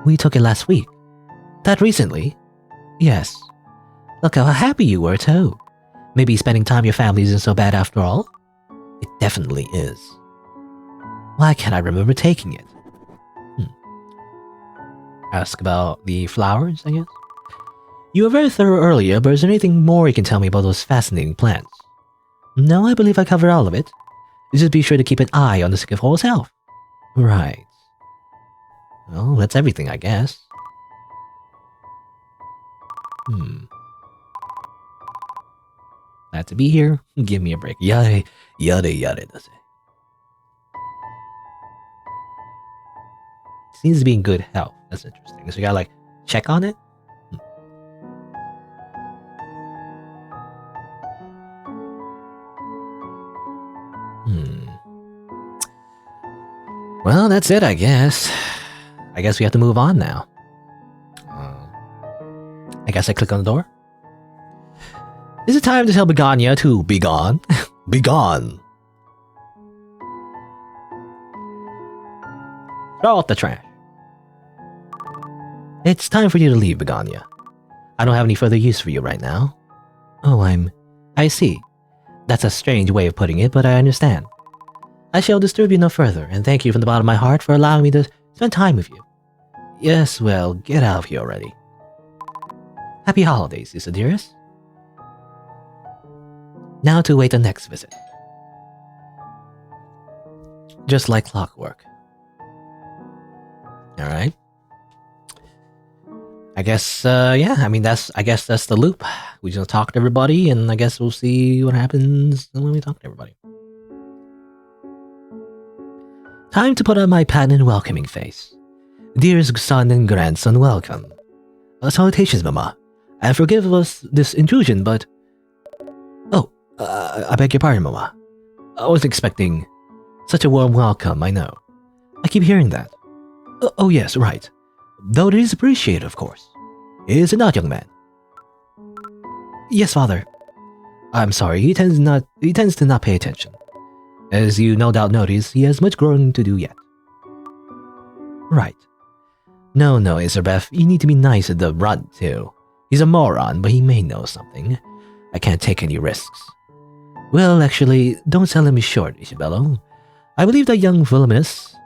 We took it last week. That recently? Yes. Look how happy you were, too. Maybe spending time with your family isn't so bad after all? It definitely is. Why can't I remember taking it? Ask about the flowers, I guess? You were very thorough earlier, but is there anything more you can tell me about those fascinating plants? No, I believe I covered all of it. Just be sure to keep an eye on the sick of horse health. Right. Well, that's everything, I guess. Glad to be here. Give me a break. Yada, yada, yada, does it? Seems to be in good health. That's interesting. So you gotta, check on it? Well, that's it, I guess. I guess we have to move on now. I guess I click on the door. Is it time to tell Begonia to be gone? Be gone! Throw out the trash. It's time for you to leave, Begonia. I don't have any further use for you right now. Oh, I see. That's a strange way of putting it, but I understand. I shall disturb you no further, and thank you from the bottom of my heart for allowing me to spend time with you. Yes, well, get out of here already. Happy holidays, sister dearest. Now to wait the next visit. Just like clockwork. Alright. I guess, I guess that's the loop. We just talk to everybody, and I guess we'll see what happens when we talk to everybody. Time to put on my patent and welcoming face. Dearest son and grandson, welcome. Salutations, Mama. And forgive us this intrusion, but... Oh, I beg your pardon, Mama. I was expecting such a warm welcome, I know. I keep hearing that. Oh yes, right. Though it is appreciated, of course. Is it not, young man? Yes, father. I'm sorry, he tends to not pay attention. As you no doubt notice, he has much growing to do yet. Right. No, Ezrebeth, you need to be nice at the runt, too. He's a moron, but he may know something. I can't take any risks. Well, actually, don't sell him short, Isabello. I believe that young voluminous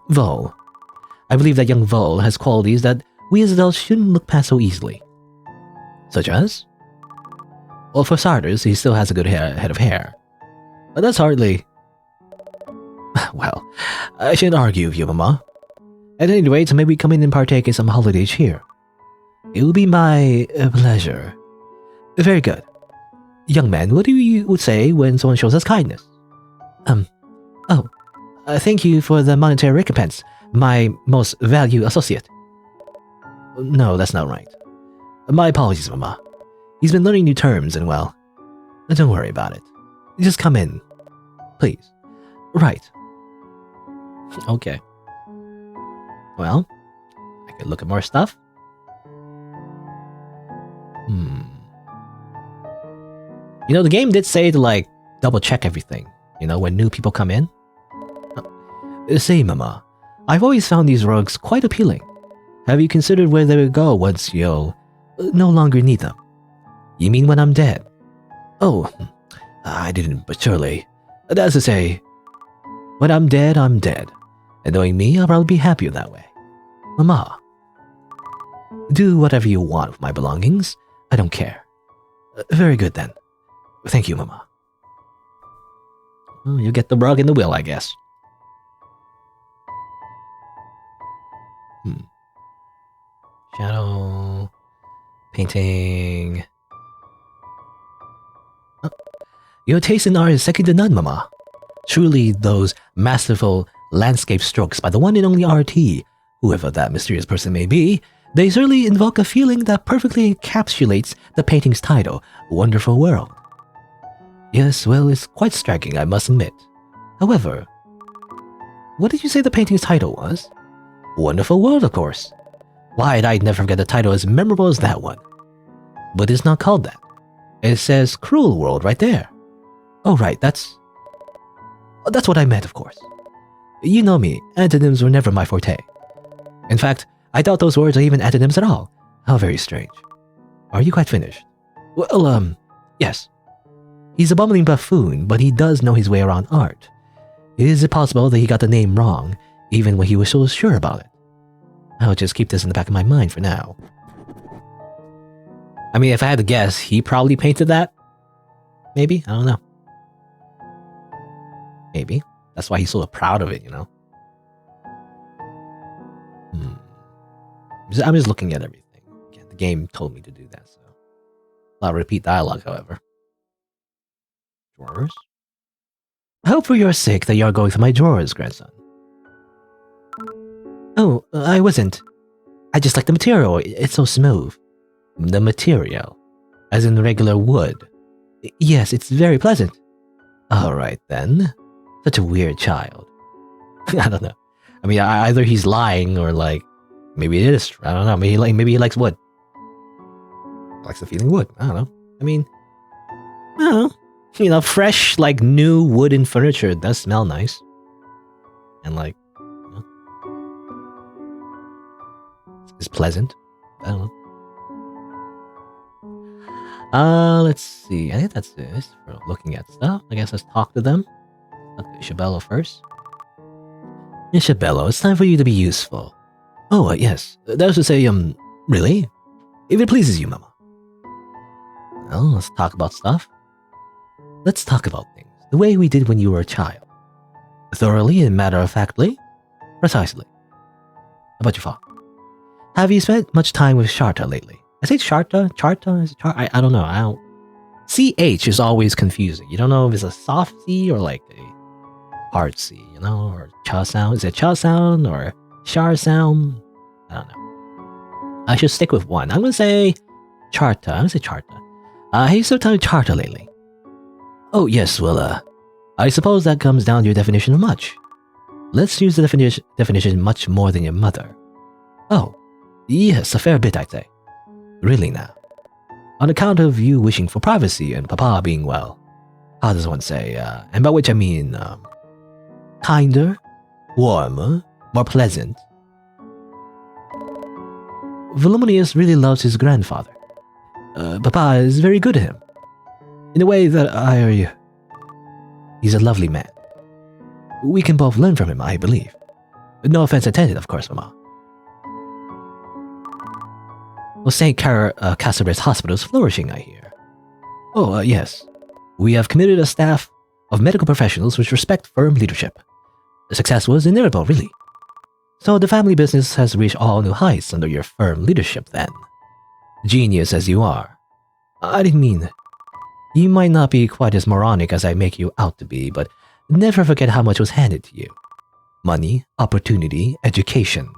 Vol. I believe that young Vol has qualities that we as adults shouldn't look past so easily. Such as? Well, for starters, he still has a good head of hair. But that's hardly... Well, I shouldn't argue with you, Mama. At any rate, maybe come in and partake in some holiday cheer. It will be my pleasure. Very good. Young man, what do you say when someone shows us kindness? Thank you for the monetary recompense, my most valued associate. No, that's not right. My apologies, Mama. He's been learning new terms and well, don't worry about it. Just come in, please. Right. Okay. Well, I could look at more stuff. You know, the game did say to double check everything, when new people come in. Say, Mama, I've always found these rugs quite appealing. Have you considered where they would go once you'll no longer need them? You mean when I'm dead? Oh, I didn't, but surely. That's to say, when I'm dead, I'm dead. And knowing me, I'll probably be happier that way. Mama, do whatever you want with my belongings. I don't care. Very good then. Thank you, Mama. Well, you get the rug and the will, I guess. Shadow. Painting. Oh. Your taste in art is second to none, Mama. Truly those masterful landscape strokes by the one and only RT, whoever that mysterious person may be, they certainly invoke a feeling that perfectly encapsulates the painting's title, Wonderful World. Yes, well, it's quite striking, I must admit. However, what did you say the painting's title was? Wonderful World, of course. Why'd I never forget a title as memorable as that one? But it's not called that. It says Cruel World right there. Oh right, that's what I meant, of course. You know me, antonyms were never my forte. In fact, I doubt those words are even antonyms at all. How very strange. Are you quite finished? Well, yes. He's a bumbling buffoon, but he does know his way around art. Is it possible that he got the name wrong, even when he was so sure about it? I'll just keep this in the back of my mind for now. I mean, if I had to guess, he probably painted that? Maybe? I don't know. Maybe. That's why he's so proud of it, you know? I'm just looking at everything. Again, the game told me to do that, so. A lot of repeat dialogue, however. Drawers? I hope for your sake that you are going through my drawers, grandson. Oh, I wasn't. I just like the material. It's so smooth. The material? As in regular wood? Yes, it's very pleasant. Alright then. Such a weird child. I don't know. I mean, either he's lying or like, maybe it is. I don't know. Maybe he likes wood. Likes the feeling wood. I don't know. I mean, I don't know. You know, fresh, like new wooden furniture does smell nice. And like, you know, it's pleasant. I don't know. Let's see. I think that's it for looking at stuff. I guess let's talk to them. Talk to Isabella first. Isabella, it's time for you to be useful. Oh, yes. That was to say, really? If it pleases you, Mama. Well, let's talk about stuff. Let's talk about things the way we did when you were a child. Thoroughly and matter-of-factly. Precisely. How about your father? Have you spent much time with Sharta lately? I say Sharta? Charta? Is it Char? I don't know. I don't. CH is always confusing. You don't know if it's a soft C or like a hard C, you know? Or cha sound. Is it cha sound or shar sound? I don't know. I should stick with one. I'm gonna say Charta. I'm gonna say Charta. Have you spent time with Charta lately? Oh, yes, well, I suppose that comes down to your definition of much. Let's use the definition much more than your mother. Oh, yes, a fair bit, I'd say. Really now. On account of you wishing for privacy and Papa being, well, how does one say, and by which I mean, kinder, warmer, more pleasant. Voluminius really loves his grandfather. Papa is very good to him. In a way that he's a lovely man. We can both learn from him, I believe. No offense intended, of course, Mama. Well, St. Casabres Hospital is flourishing, I hear. Oh, yes. We have committed a staff of medical professionals which respect firm leadership. The success was inevitable, really. So the family business has reached all new heights under your firm leadership, then. Genius as you are. I didn't mean... You might not be quite as moronic as I make you out to be, but never forget how much was handed to you. Money, opportunity, education.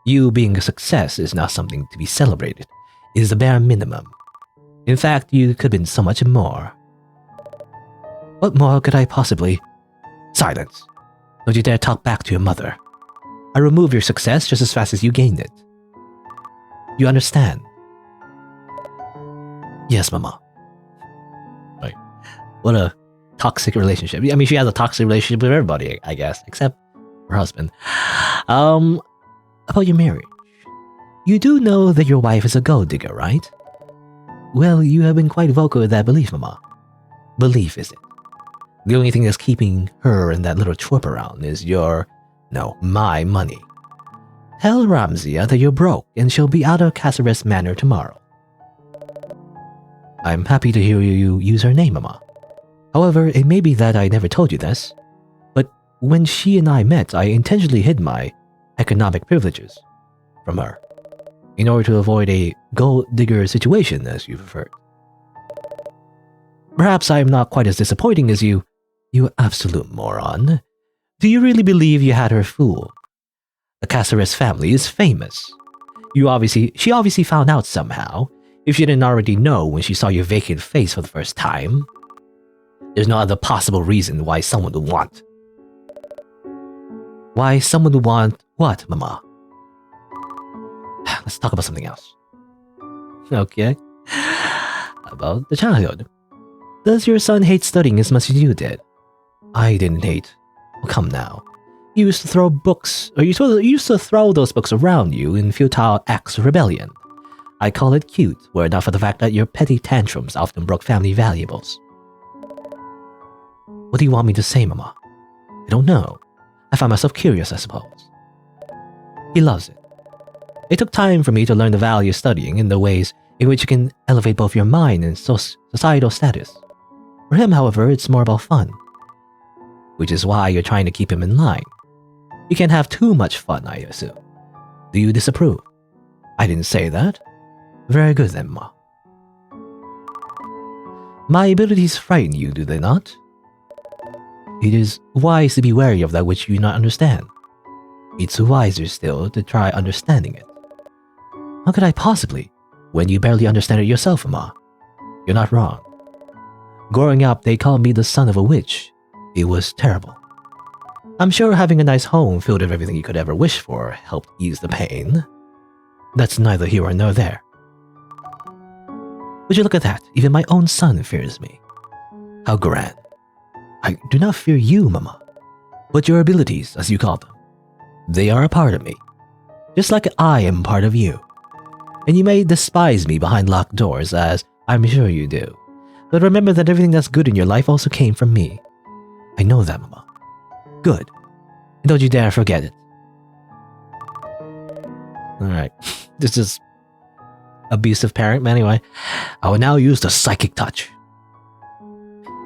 You being a success is not something to be celebrated. It is the bare minimum. In fact, you could have been so much more. What more could I possibly... Silence. Don't you dare talk back to your mother. I removed your success just as fast as you gained it. You understand? Yes, Mama. Like, what a toxic relationship. I mean, she has a toxic relationship with everybody, I guess, except her husband. About your marriage. You do know that your wife is a gold digger, right? Well, you have been quite vocal with that belief, Mama. Belief, is it? The only thing that's keeping her and that little twerp around is my money. Tell Ramsia that you're broke and she'll be out of Casabres Manor tomorrow. I'm happy to hear you use her name, Mama. However, it may be that I never told you this, but when she and I met, I intentionally hid my economic privileges from her. in order to avoid a gold digger situation, as you preferred. Perhaps I am not quite as disappointing as you absolute moron. Do you really believe you had her fooled? The Caceres family is famous. She obviously found out somehow, if she didn't already know when she saw your vacant face for the first time. There's no other possible reason why someone would want. Why someone would want what, Mama? Let's talk about something else. Okay. About the childhood. Does your son hate studying as much as you did? I didn't hate. Oh, come now. You used to throw those books around you in futile acts of rebellion. I call it cute, were it not for the fact that your petty tantrums often broke family valuables. What do you want me to say, Mama? I don't know. I find myself curious, I suppose. He loves it. It took time for me to learn the value of studying and the ways in which you can elevate both your mind and societal status. For him, however, it's more about fun. Which is why you're trying to keep him in line. You can't have too much fun, I assume. Do you disapprove? I didn't say that. Very good then, Ma. My abilities frighten you, do they not? It is wise to be wary of that which you do not understand. It's wiser still to try understanding it. How could I possibly, when you barely understand it yourself, Ma? You're not wrong. Growing up, they called me the son of a witch. It was terrible. I'm sure having a nice home filled with everything you could ever wish for helped ease the pain. That's neither here nor there. Would you look at that? Even my own son fears me. How grand. I do not fear you, Mama, but your abilities, as you call them. They are a part of me, just like I am part of you. And you may despise me behind locked doors, as I'm sure you do. But remember that everything that's good in your life also came from me. I know that, Mama. Good. And don't you dare forget it. Alright. This is abusive parent, but anyway. I will now use the psychic touch.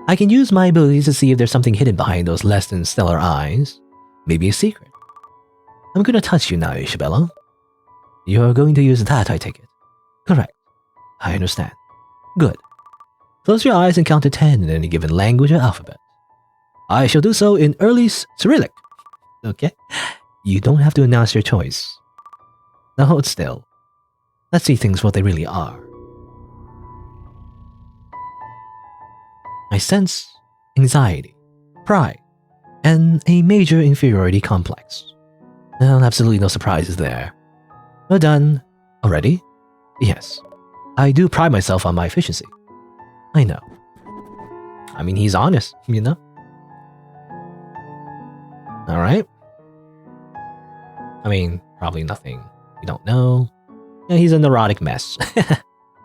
I can use my abilities to see if there's something hidden behind those less than stellar eyes. Maybe a secret. I'm gonna touch you now, Isabella. You're going to use that, I take it. Correct. I understand. Good. Close your eyes and count to 10 in any given language or alphabet. I shall do so in early Cyrillic. Okay? You don't have to announce your choice. Now hold still. Let's see things for what they really are. I sense anxiety, pride, and a major inferiority complex. Well, absolutely no surprises there. Well done. Already? Yes. I do pride myself on my efficiency. I know. I mean, he's honest, you know? Alright. I mean, probably nothing you don't know. Yeah, he's a neurotic mess.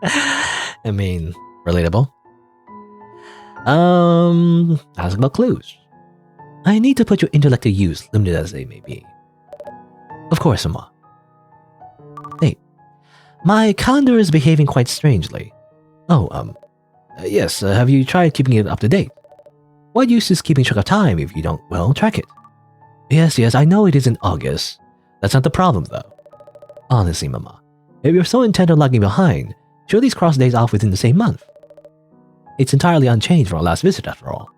I mean, relatable. Ask about clues. I need to put your intellect to use, limited as they may be. Of course, Emma. Hey, my calendar is behaving quite strangely. Oh, yes, have you tried keeping it up to date? What use is keeping track of time if you don't, well, track it? Yes, I know it is in August. That's not the problem, though. Honestly, Mama, if you're so intent on lagging behind, show these cross days off within the same month. It's entirely unchanged from our last visit, after all.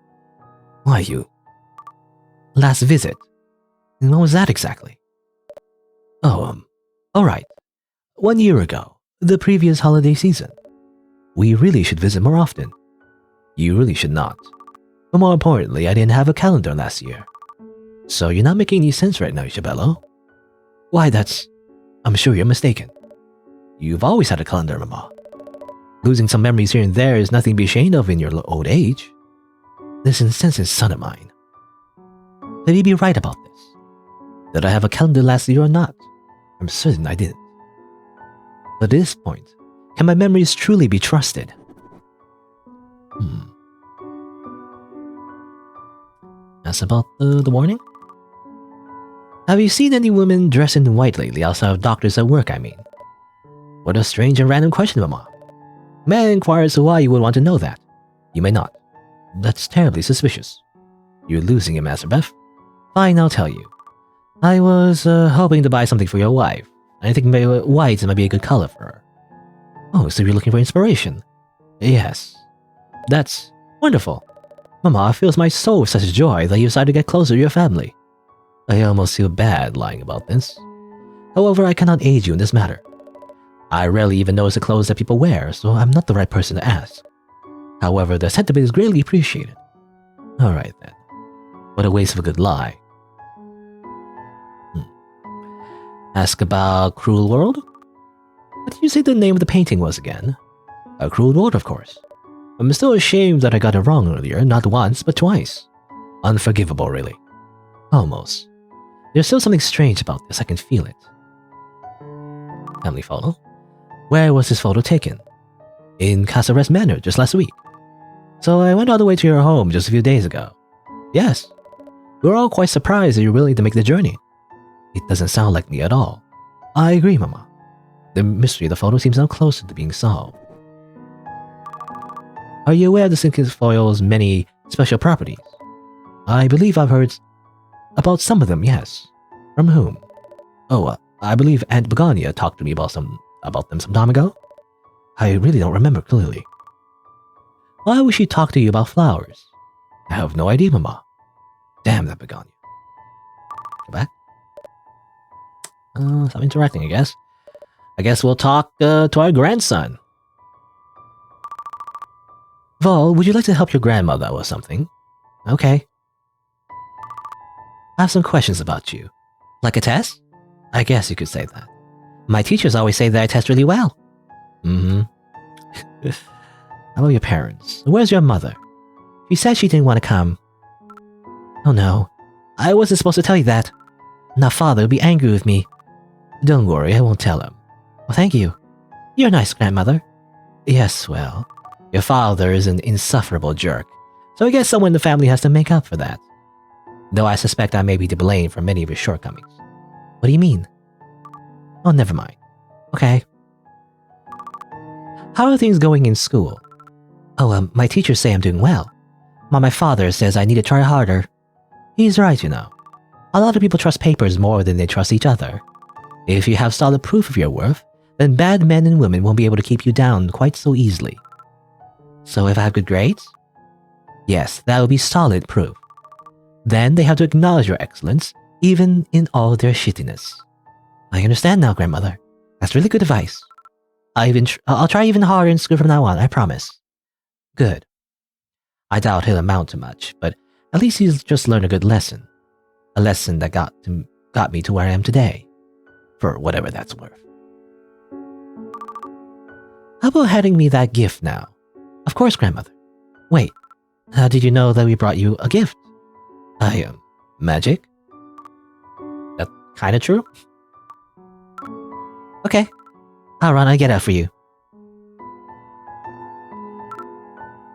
Why, you? Last visit? And when was that exactly? Oh, alright. 1 year ago, the previous holiday season. We really should visit more often. You really should not. But more importantly, I didn't have a calendar last year. So you're not making any sense right now, Isabella. Why, I'm sure you're mistaken. You've always had a calendar, Mama. Losing some memories here and there is nothing to be ashamed of in your old age. This insensate son of mine. Let me be right about this. Did I have a calendar last year or not? I'm certain I didn't. But at this point, can my memories truly be trusted? That's about the warning? Have you seen any women dressed in white lately outside of doctors at work, I mean? What a strange and random question, Mama. Man inquires why you would want to know that. You may not. That's terribly suspicious. You're losing him, Ezrebeth. Fine, I'll tell you. I was hoping to buy something for your wife. I think maybe white might be a good color for her. Oh, so you're looking for inspiration? Yes. That's wonderful. Mama, it fills my soul with such joy that you decided to get closer to your family. I almost feel bad lying about this. However, I cannot aid you in this matter. I rarely even notice the clothes that people wear, so I'm not the right person to ask. However, the sentiment is greatly appreciated. Alright then. What a waste of a good lie. Ask about Cruel World? What did you say the name of the painting was again? A Cruel World, of course. I'm still ashamed that I got it wrong earlier, not once, but twice. Unforgivable, really. Almost. There's still something strange about this, I can feel it. Family photo? Where was this photo taken? In Casares Manor, just last week. So I went all the way to your home just a few days ago. Yes. We were all quite surprised that you're willing to make the journey. It doesn't sound like me at all. I agree, Mama. The mystery of the photo seems now closer to being solved. Are you aware of the cinquefoil's many special properties? I believe I've heard about some of them, yes. From whom? Oh, I believe Aunt Begonia talked to me about them some time ago. I really don't remember clearly. Why would she talk to you about flowers? I have no idea, Mama. Damn that Begonia. Go back. Some interacting, I guess. I guess we'll talk to our grandson. Vol, would you like to help your grandmother with something? Okay. I have some questions about you. Like a test? I guess you could say that. My teachers always say that I test really well. Mm-hmm. How about your parents? Where's your mother? She said she didn't want to come. Oh no. I wasn't supposed to tell you that. Now father will be angry with me. Don't worry, I won't tell him. Well, thank you. You're a nice grandmother. Yes, well, your father is an insufferable jerk, so I guess someone in the family has to make up for that. Though I suspect I may be to blame for many of his shortcomings. What do you mean? Oh, never mind. Okay. How are things going in school? Oh, my teachers say I'm doing well. But my father says I need to try harder. He's right, you know. A lot of people trust papers more than they trust each other. If you have solid proof of your worth, then bad men and women won't be able to keep you down quite so easily. So if I have good grades? Yes, that will be solid proof. Then they have to acknowledge your excellence, even in all their shittiness. I understand now, grandmother. That's really good advice. I'll try even harder in school from now on, I promise. Good. I doubt he'll amount to much, but at least he's just learned a good lesson. A lesson that got me to where I am today. For whatever that's worth. How about handing me that gift now? Of course, grandmother. Wait, how did you know that we brought you a gift? I am magic? That kinda true? Okay, I'll run and get it for you.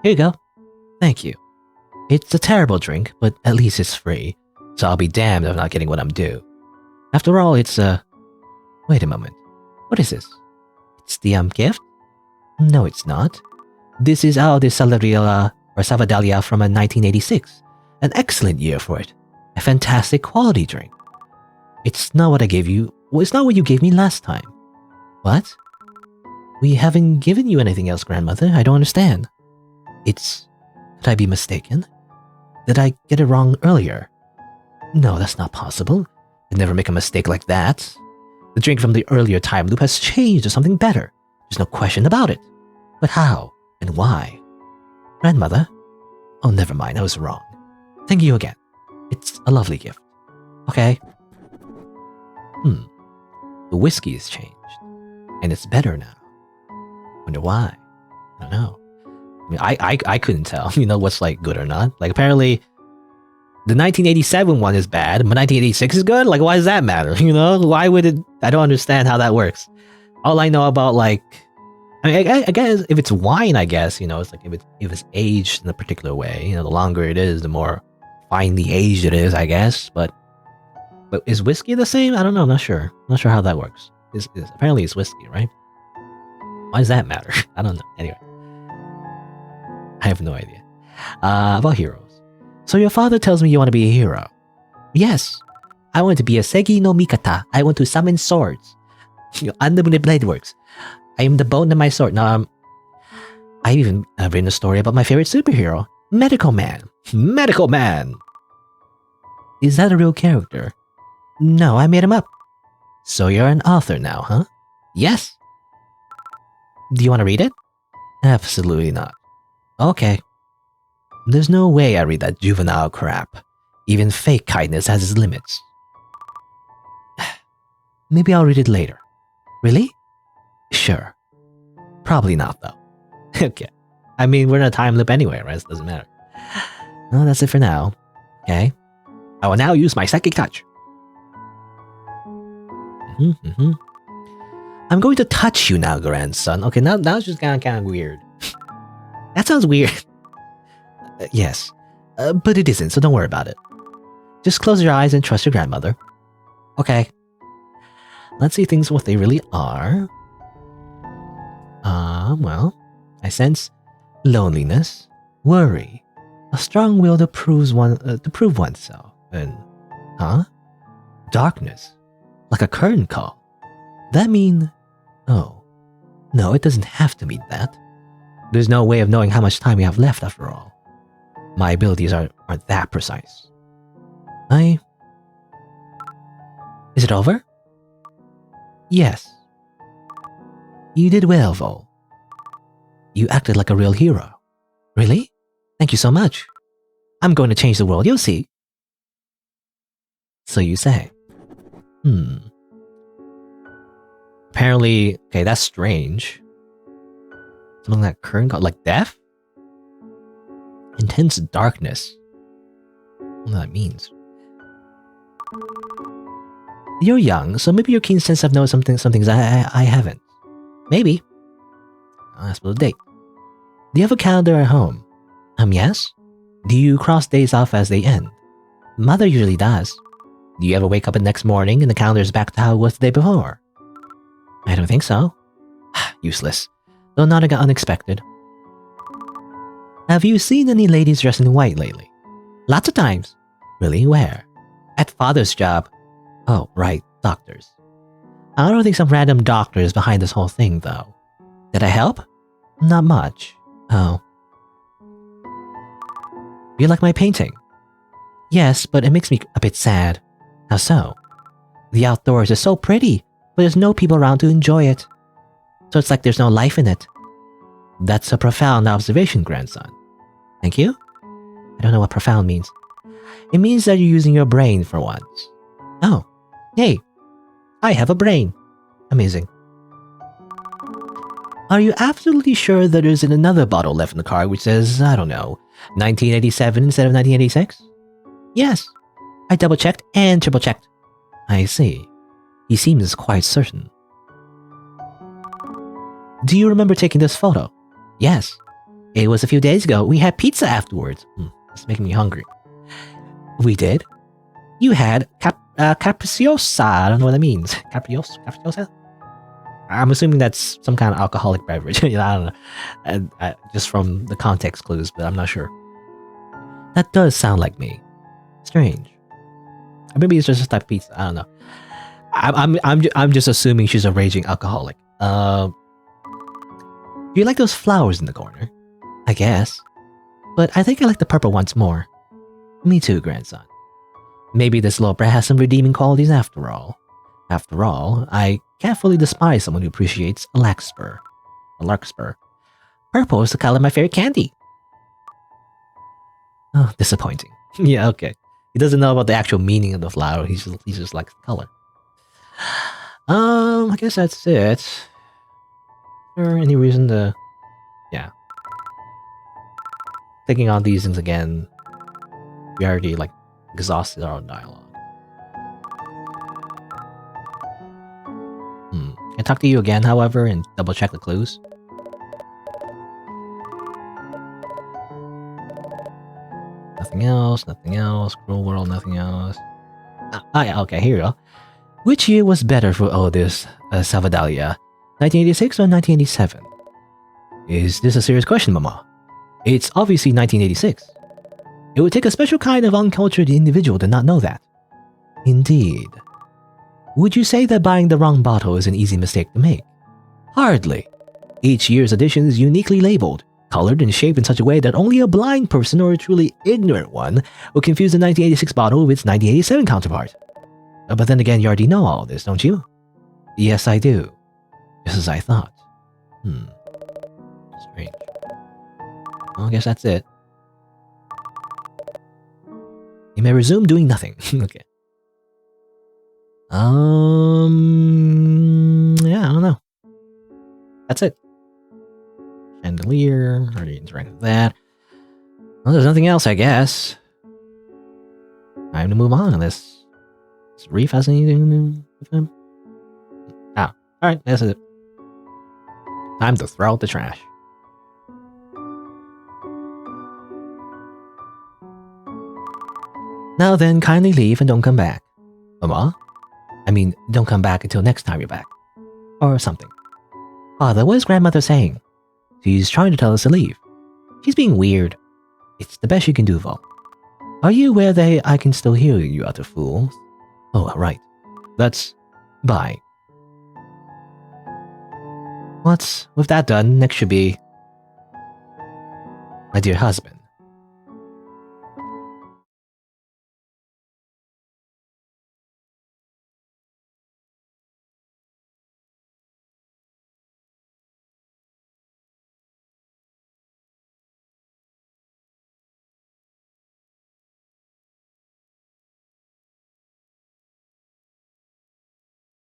Here you go. Thank you. It's a terrible drink, but at least it's free, so I'll be damned if I'm not getting what I'm due. After all, it's Wait a moment. What is this? It's the gift? No, it's not. This is Eau de Saladalia or Savadalia from 1986. An excellent year for it. A fantastic quality drink. It's not what I gave you. Well, it's not what you gave me last time. What? We haven't given you anything else, grandmother. I don't understand. Could I be mistaken? Did I get it wrong earlier? No, that's not possible. I'd never make a mistake like that. The drink from the earlier time loop has changed to something better. There's no question about it. But how and why? Grandmother? Oh, never mind, I was wrong. Thank you again. It's a lovely gift. Okay. The whiskey has changed. And it's better now. Wonder why? I don't know. I mean, I couldn't tell, what's like good or not. Like apparently the 1987 one is bad, but 1986 is good? Like why does that matter? Why would it? I don't understand how that works. All I know about I guess if it's wine, I guess, it's like if it's aged in a particular way, the longer it is, the more finely aged it is, I guess. But is whiskey the same? I don't know. I'm not sure. I'm not sure how that works. Apparently it's whiskey, right? Why does that matter? I don't know. Anyway. I have no idea. About heroes. So your father tells me you want to be a hero. Yes. I want to be a Segi no Mikata. I want to summon swords. Unlimited blade works. I am the bone in my sword. Now, I've even written a story about my favorite superhero, Medical Man. Medical Man! Is that a real character? No, I made him up. So you're an author now, huh? Yes. Do you want to read it? Absolutely not. Okay. There's no way I read that juvenile crap. Even fake kindness has its limits. Maybe I'll read it later. Really? Sure. Probably not, though. Okay. I mean, we're in a time loop anyway, right? It doesn't matter. Well, that's it for now. Okay. I will now use my psychic touch. I'm going to touch you now, grandson. Okay, now it's just kind of weird. That sounds weird. Yes. But it isn't, so don't worry about it. Just close your eyes and trust your grandmother. Okay. Let's see things what they really are. Well, I sense loneliness, worry, a strong will to prove oneself, and darkness, like a curtain call. That mean? Oh, no, it doesn't have to mean that. There's no way of knowing how much time we have left after all. My abilities aren't that precise. Is it over? Yes. You did well, Vol. You acted like a real hero. Really? Thank you so much. I'm going to change the world, you'll see. So you say. Apparently, okay, that's strange. Something like current, like death? Intense darkness. I don't know what that means. You're young, so maybe your keen sense of know some things I haven't. Maybe. I'll ask for the date. Do you have a calendar at home? Yes. Do you cross days off as they end? Mother usually does. Do you ever wake up the next morning and the calendar's back to how it was the day before? I don't think so. Useless. Though not unexpected. Have you seen any ladies dressed in white lately? Lots of times. Really? Where? At father's job. Oh, right, doctors. I don't think some random doctor is behind this whole thing, though. Did I help? Not much. Oh. You like my painting? Yes, but it makes me a bit sad. How so? The outdoors is so pretty, but there's no people around to enjoy it. So it's like there's no life in it. That's a profound observation, grandson. Thank you? I don't know what profound means. It means that you're using your brain for once. Oh, hey, I have a brain. Amazing. Are you absolutely sure that there isn't another bottle left in the card which says, I don't know, 1987 instead of 1986? Yes. I double-checked and triple-checked. I see. He seems quite certain. Do you remember taking this photo? Yes. It was a few days ago. We had pizza afterwards. It's making me hungry. We did? You had capricciosa. I don't know what that means. Capricciosa? I'm assuming that's some kind of alcoholic beverage. I don't know. Just from the context clues, but I'm not sure. That does sound like me. Strange. Or maybe it's just a type of pizza. I don't know. I'm just assuming she's a raging alcoholic. Do you like those flowers in the corner? I guess. But I think I like the purple ones more. Me too, grandson. Maybe this little brat has some redeeming qualities after all. After all, I can't fully despise someone who appreciates a larkspur. Purple is the color of my favorite candy. Oh, disappointing. Yeah, okay. He doesn't know about the actual meaning of the flower. He just likes the color. I guess that's it. Is there any reason to... Yeah. Thinking on these things again. We already, exhausted our own dialogue. Can I talk to you again, however, and double check the clues? Nothing else. Cruel world, nothing else. Yeah, okay, here we go. Which year was better for Otis Salvadalia? 1986 or 1987? Is this a serious question, Mama? It's obviously 1986. It would take a special kind of uncultured individual to not know that. Indeed. Would you say that buying the wrong bottle is an easy mistake to make? Hardly. Each year's edition is uniquely labeled, colored and shaped in such a way that only a blind person or a truly ignorant one would confuse the 1986 bottle with its 1987 counterpart. But then again, you already know all this, don't you? Yes, I do. Just as I thought. Strange. Well, I guess that's it. You may resume doing nothing. Okay. Yeah, I don't know. That's it. Chandelier, already interacted with that. Well, there's nothing else, I guess. Time to move on, unless Reef has anything to do with him. Alright, that's it. Time to throw out the trash. Now then, kindly leave and don't come back. Mama? I mean, don't come back until next time you're back. Or something. Father, what is grandmother saying? She's trying to tell us to leave. She's being weird. It's the best you can do, though. Are you aware that I can still hear you, utter fools? Oh, right. That's... bye. With that done, next should be... My dear husband.